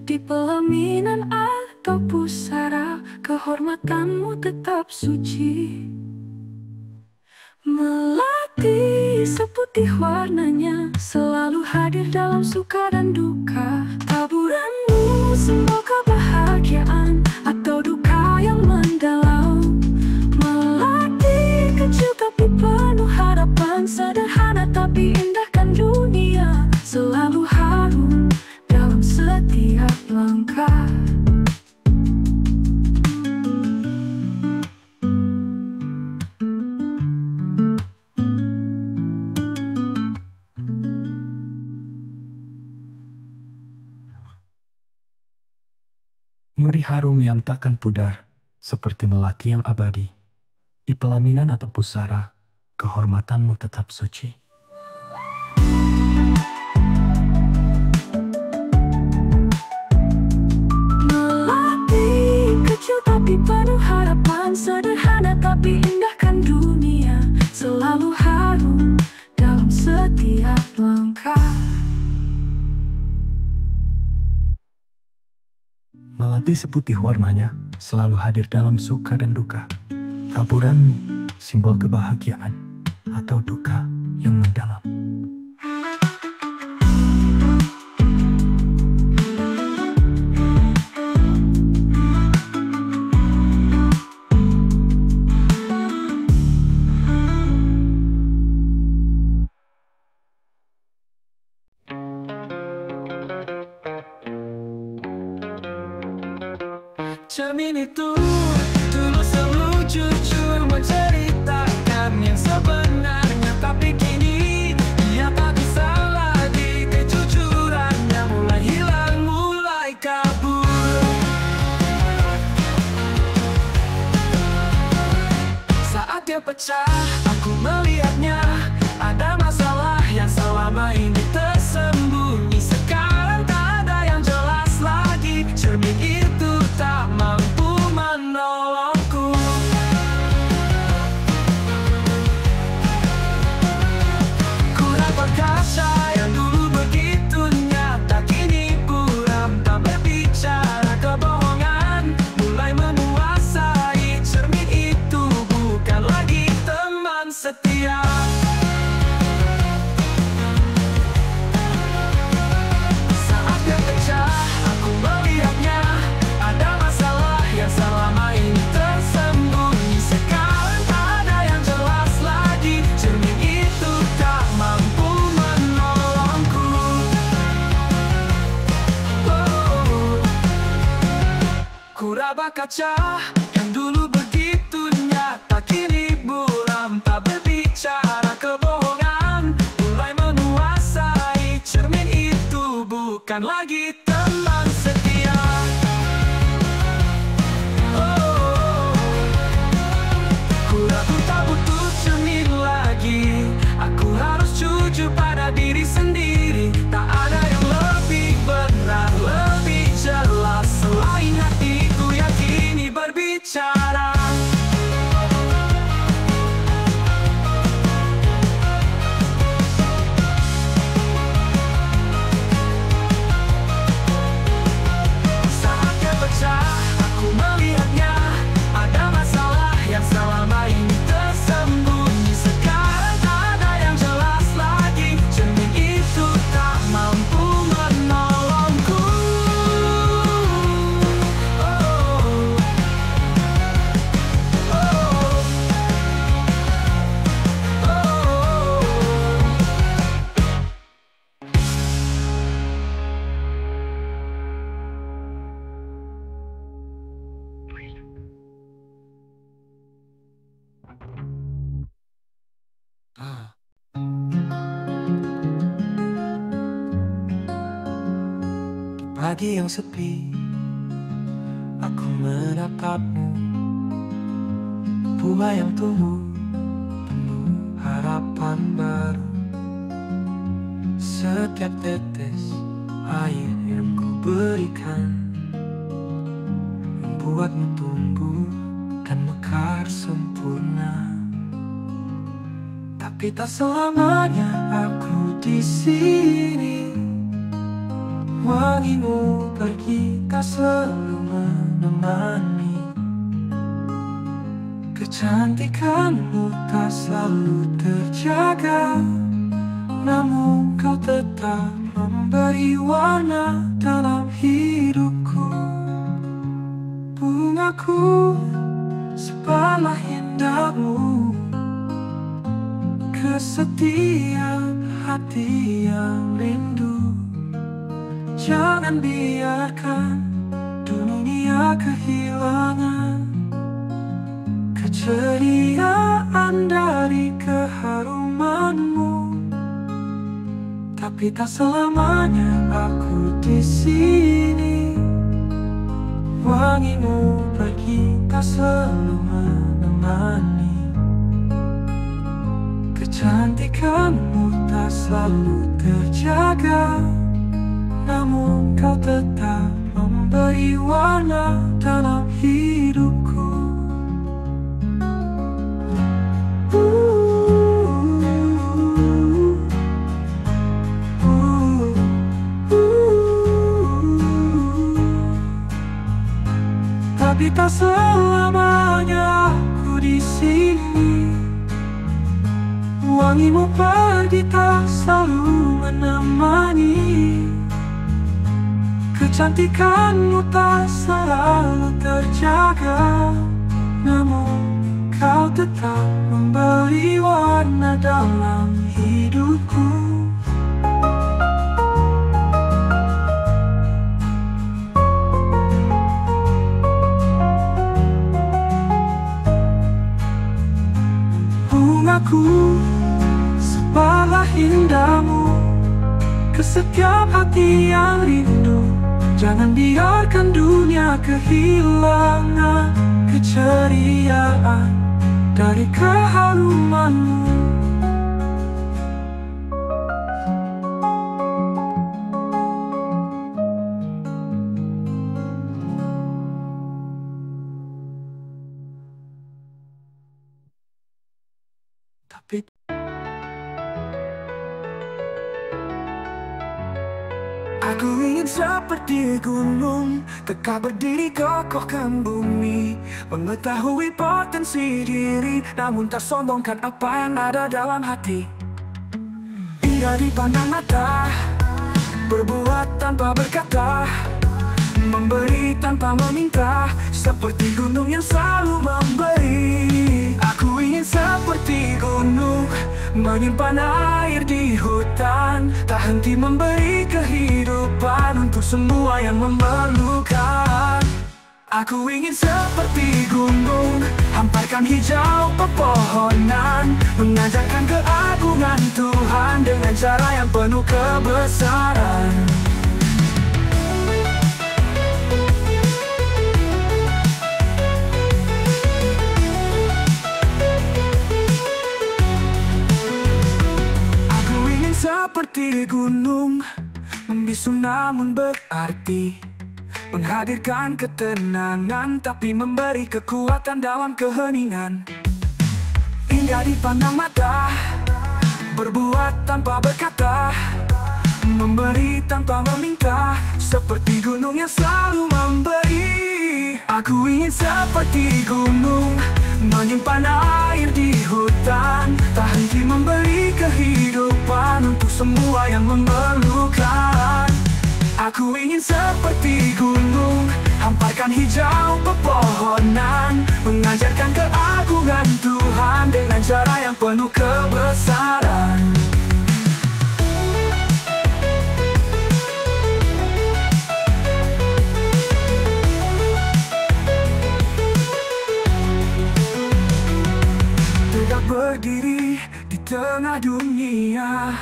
Di pelaminan atau pusara, kehormatanmu tetap suci. Melati seputih warnanya, selalu hadir dalam suka dan duka. Taburanmu simbol kebahagiaan atau duka yang mendalam. Melati kecil tapi penuh harapan, sederhana tapi indahkan dunia, selalu harum dalam setiap langkah. Beri harum yang takkan pudar, seperti melati yang abadi. Di pelaminan atau pusara, kehormatanmu tetap suci. Melati kecil tapi penuh harapan, sederhana tapi indahkan dunia, selalu harum dalam setiap langkah. Melati seputih warnanya, selalu hadir dalam suka dan duka. Taburanmu simbol kebahagiaan atau duka yang mendalam. Cermin itu tulus selalu jujur menceritakan yang pecah, aku melihatnya. Ada masalah yang selama ini tersembunyi. Sekarang tak ada yang jelas lagi. Cermin itu tak mampu menolongku. Ku dapat kaca yang dulu begitu nyata, kini buram tak berbicara kebohongan. Mulai menguasai cermin itu, bukan lagi teman setia. Kuraba kaca yang dulu begitu nyata, kini buram tak berbicara kebohongan. Mulai menguasai cermin itu, bukan lagi teman setia. Aku tak butuh cermin lagi. Aku harus jujur pada diri sendiri. Tak ada yang lebih benar, lebih jelas selain hatiku yang kini berbicara. Saatnya pecah, aku melihatnya. Ada masalah yang selama ini tersembunyi. Sekarang tak ada yang jelas lagi. Cermin itu tak mampu menolongku. Pagi yang sepi, aku menatapmu. Bunga yang tumbuh, penuh harapan baru. Setiap tetes air yang ku berikan membuatmu tumbuh dan mekar sempurna. Tapi tak selamanya aku di sini. Wangimu pergi tak selalu menemani. Kecantikanmu tak selalu terjaga, namun kau tetap memberi warna dalam hidupku. Bungaku sebalah indahmu, ke setiap hati yang rindu. Jangan biarkan dunia kehilangan keceriaan dari keharumanmu. Tapi tak selamanya aku di sini. Wangimu pergi tak selalu menemani. Kecantikanmu tak selalu terjaga, namun kau tetap memberi warna dalam hidupku. Tapi tak selamanya aku di sini. Wangimu pergi tak selalu menemani. Kecantikanmu tak selalu terjaga, namun kau tetap memberi warna dalam hidupku. Bungaku sebalah indahmu, ke setiap hati yang rindu. Jangan biarkan dunia kehilangan keceriaan dari keharumanmu. Tapi aku ingin seperti gunung, tegak berdiri kokohkan bumi, mengetahui potensi diri, namun tak sombongkan apa yang ada dalam hati. Indah dipandang mata, berbuat tanpa berkata, memberi tanpa meminta, seperti gunung yang selalu memberi. Aku ingin seperti gunung, menyimpan air di hutan, tak henti memberi kehidupan untuk semua yang memerlukan. Aku ingin seperti gunung, hamparkan hijau pepohonan, mengajarkan keagungan Tuhan dengan cara yang penuh kebesaran. Seperti gunung, membisu namun berarti, menghadirkan ketenangan tapi memberi kekuatan dalam keheningan. Indah dipandang mata, berbuat tanpa berkata, memberi tanpa meminta, seperti gunung yang selalu memberi. Aku ingin seperti gunung, menyimpan air di hutan, tak henti memberi kehidupan untuk semua yang memerlukan. Aku ingin seperti gunung, hamparkan hijau pepohonan, mengajarkan keagungan Tuhan dengan cara yang penuh kebesaran. Berdiri di tengah dunia,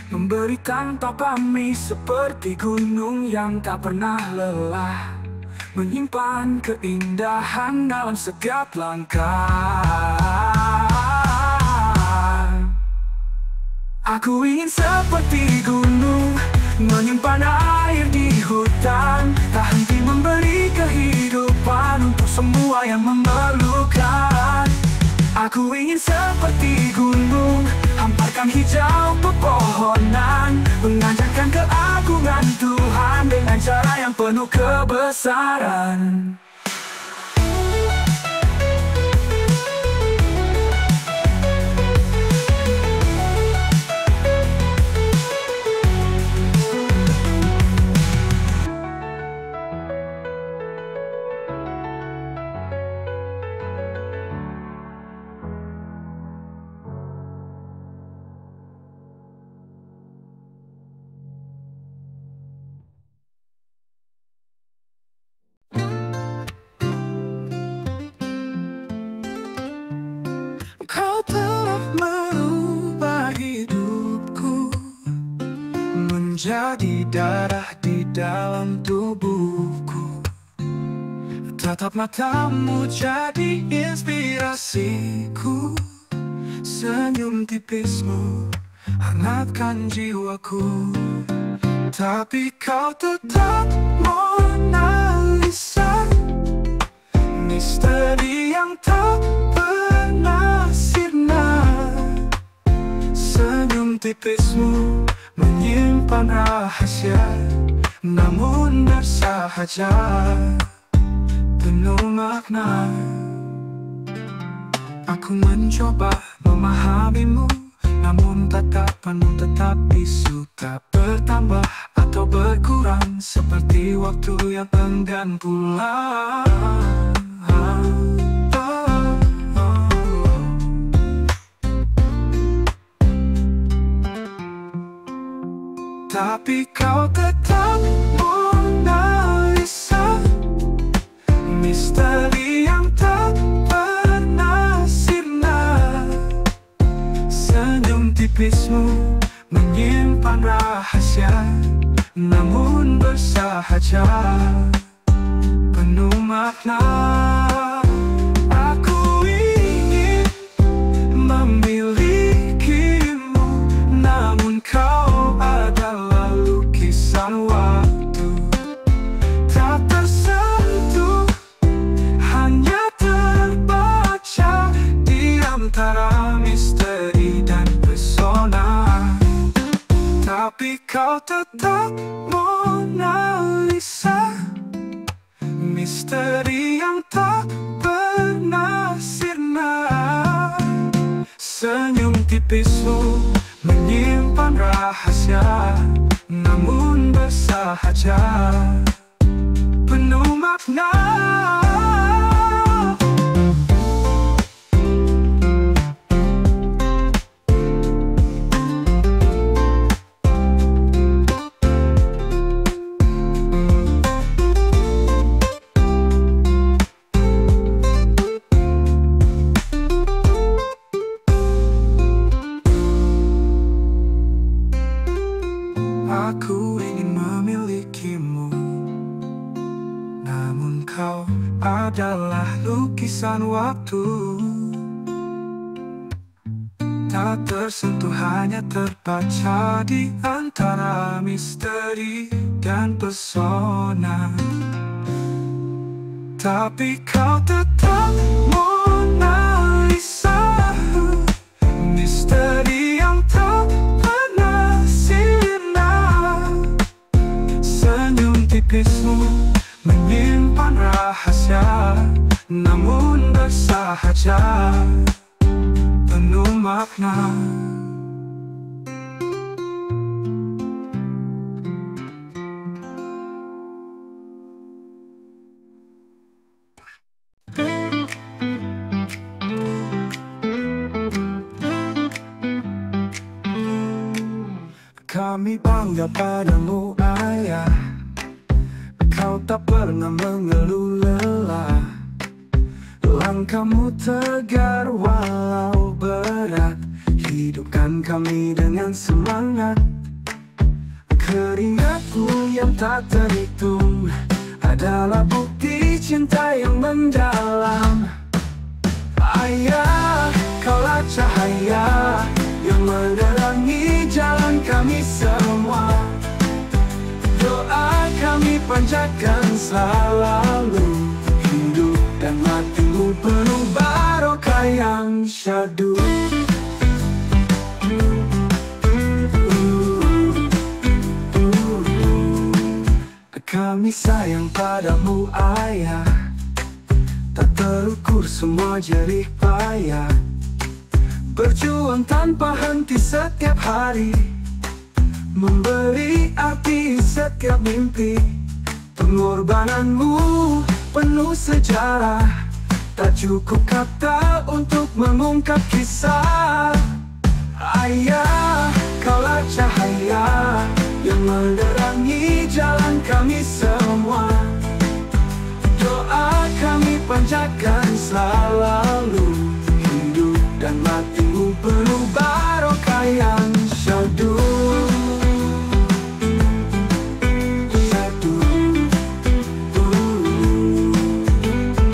memberi tanpa pamrih seperti gunung yang tak pernah lelah, menyimpan keindahan dalam setiap langkah. Aku ingin seperti gunung, menyimpan air di hutan, tak henti memberi kehidupan untuk semua yang memerlukan. Aku ingin seperti gunung, hamparkan hijau pepohonan, mengajarkan keagungan Tuhan dengan cara yang penuh kebesaran. Kau telah merubah hidupku menjadi darah di dalam tubuhku. Tatap matamu jadi inspirasiku, senyum tipismu hangatkan jiwaku. Tapi kau tetap Mona Lisa, misteri yang tak pernah sirna. Senyum tipismu menyimpan rahasia, namun bersahaja, penuh makna. Aku mencoba memahamimu, namun tatapanmu tetap bisu, tak bertambah atau berkurang, seperti waktu yang enggan pulang. Tapi kau tetap Mona Lisa, misteri yang tak pernah sirna. Senyum tipismu menyimpan rahasia, namun bersahaja, penuh makna. Aku antara misteri dan pesona. Tapi kau tetap Mona Lisa, misteri yang tak pernah sirna. Senyum tipismu menyimpan rahasia, namun bersahaja, penuh makna. Aku ingin memilikimu, namun kau adalah lukisan waktu. Tak tersentuh, hanya terbaca di antara misteri dan pesona. Tapi kau tetap Mona Lisa, misteri yang tak pernah sirna. Senyum tipismu menyimpan rahasia, namun bersahaja, penuh makna. Kami bangga padamu ayah, kau tak pernah mengeluh lelah. Langkahmu tegar walau berat, hidupkan kami dengan semangat. Keringatmu yang tak terhitung adalah bukti cinta yang mendalam. Ayah, kaulah cahaya yang menerangi jalan kami semua. Doa kami panjatkan selalu, hidup dan matimu penuh barokah yang syahdu. Kami sayang padamu ayah, tak terukur semua jerih payah. Berjuang tanpa henti setiap hari, memberi arti setiap mimpi. Pengorbananmu penuh sejarah, tak cukup kata untuk mengungkap kisah. Ayah, kaulah cahaya yang menerangi jalan kami semua. Doa kami panjatkan selalu, hidup dan matimu penuh barokah yang syahdu.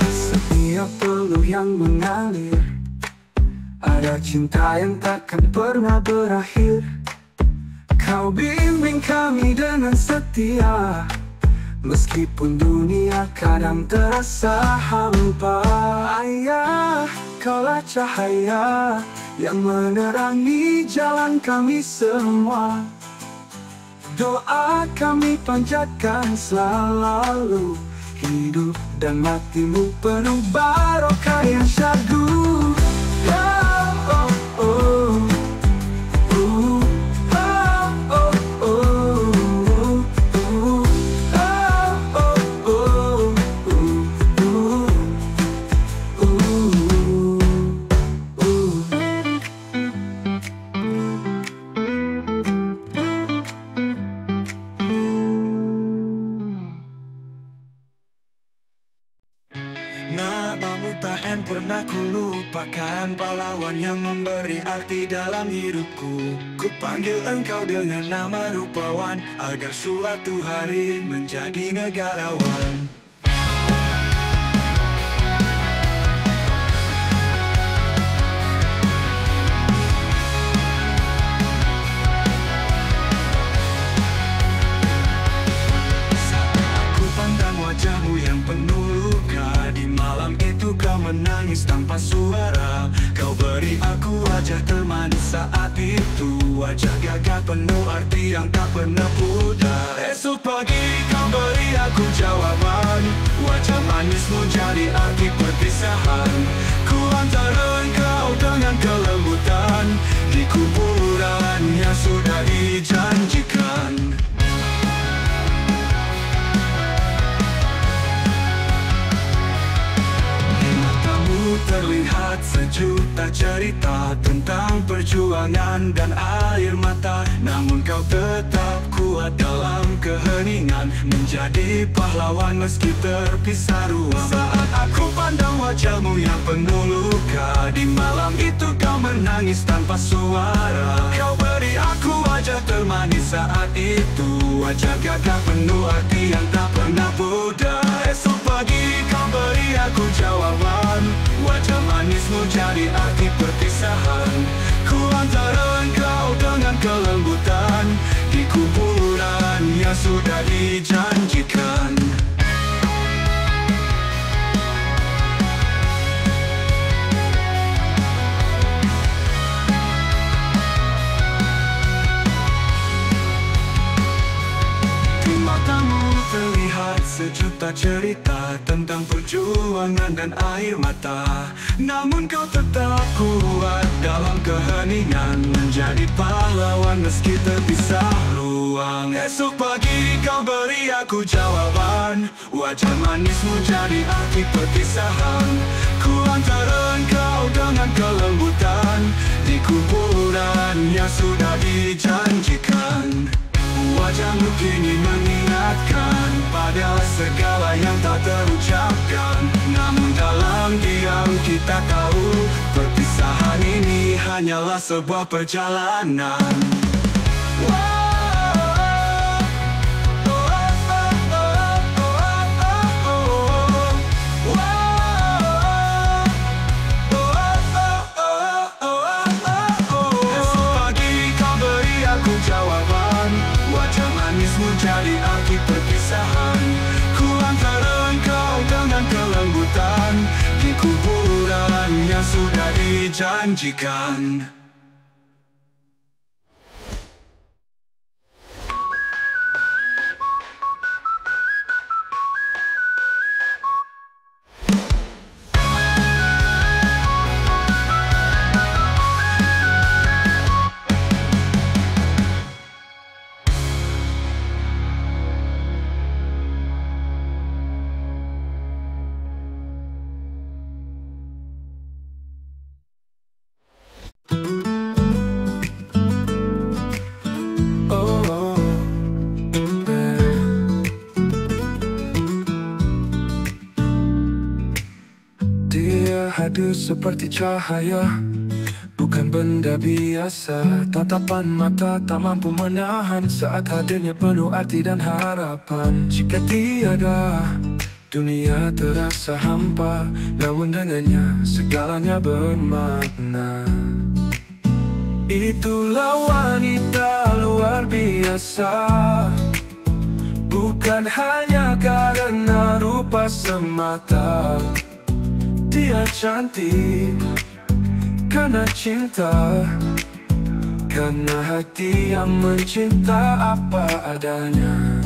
Setiap peluh yang mengalir, ada cinta yang takkan pernah berakhir. Kau bimbing kami dengan setia, meskipun dunia kadang terasa hampa. Ayah, kaulah cahaya yang menerangi jalan kami semua. Doa kami panjatkan selalu, hidup dan matimu penuh barokah yang syahdu. Namamu tak pernah ku lupakan, pahlawan yang memberi arti dalam hidupku. Ku panggil engkau dengan nama rupawan, agar suatu hari menjadi negarawan. Aku pandang wajahmu yang penuh luka, di malam itu kau menangis tanpa suara. Kau beri beri aku wajah termanis saat itu. Wajah gagah penuh arti yang tak pernah pudar. Esok pagi kau beri aku jawaban. Wajah manismu jadi arti perpisahan. Ku antara engkau dengan kelembutan di kuburan yang sudah dijanjikan. Terlihat sejuta cerita tentang perjuangan dan air mata. Namun kau tetap kuat dalam keheningan, menjadi pahlawan meski terpisah ruang. Saat aku pandang wajahmu yang penuh luka, di malam itu kau menangis tanpa suara. Kau beri aku wajah termanis saat itu. Wajah gagah penuh arti yang tak pernah pudar. Esok pagi kau beri aku jawaban. Wajah manismu jadi arti perpisahan. Ku antara engkau dengan kelembutan di kuburan yang sudah dijanjikan. Di matamu terlihat sejuta cerita tentang perjuangan dan air mata. Namun kau tetap kuat dalam keheningan, menjadi pahlawan meski terpisah ruang. Esok pagi kau beri aku jawaban. Wajah manismu jadi arti perpisahan. Ku antara engkau dengan kelembutan di kuburan yang sudah dijanjikan. Wajahmu kini mengingatkan pada segala yang tak terucapkan. Namun dalam diam kita tahu perpisahan ini hanyalah sebuah perjalanan. Esok pagi kau beri aku jawaban. Wajah manismu jadi arti perpisahan. Ku antara engkau dengan kelembutan di kuburan yang sudah dijanjikan. Hadir seperti cahaya, bukan benda biasa. Tatapan mata tak mampu menahan saat hadirnya penuh arti dan harapan. Jika tiada, dunia terasa hampa. Namun dengannya segalanya bermakna. Itulah wanita luar biasa, bukan hanya karena rupa semata. Dia cantik karena cinta, karena hati yang mencinta apa adanya.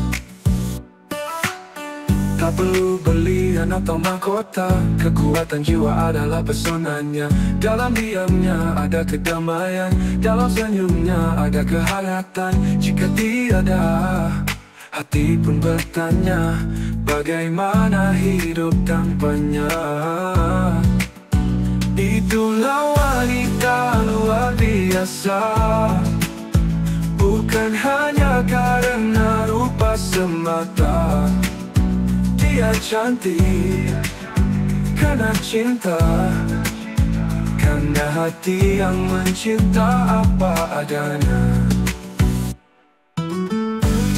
Tak perlu berlian atau mahkota, kekuatan jiwa adalah pesonanya. Dalam diamnya ada kedamaian, dalam senyumnya ada kehangatan. Jika tiada, hati pun bertanya, bagaimana hidup tanpanya. Itulah wanita luar biasa, bukan hanya karena rupa semata. Dia cantik karena cinta, karena hati yang mencinta apa adanya.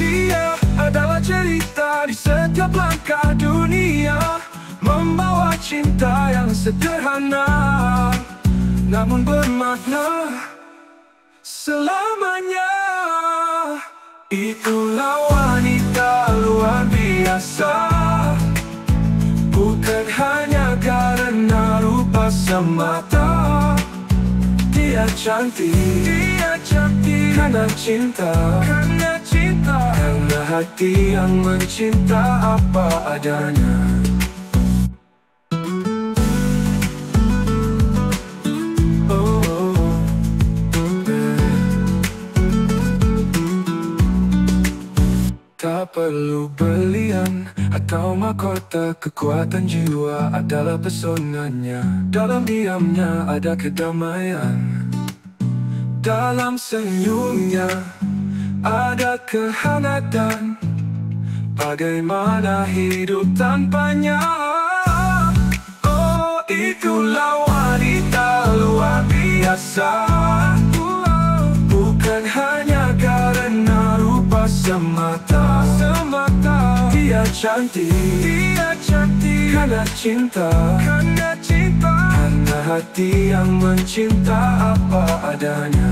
Dia adalah cerita di setiap langkah dunia, membawa cinta yang sederhana namun bermakna selamanya. Itulah wanita luar biasa, bukan hanya karena rupa semata. cantik karena cinta, karena hati yang mencinta apa adanya. Tak perlu berlian atau mahkota, kekuatan jiwa adalah pesonanya. Dalam diamnya ada kedamaian, dalam senyumnya ada kehangatan. Bagaimana hidup tanpanya? Oh, itulah wanita luar biasa. Bukan hanya karena rupa semata. Dia cantik karena cinta, karena hati yang mencinta apa adanya.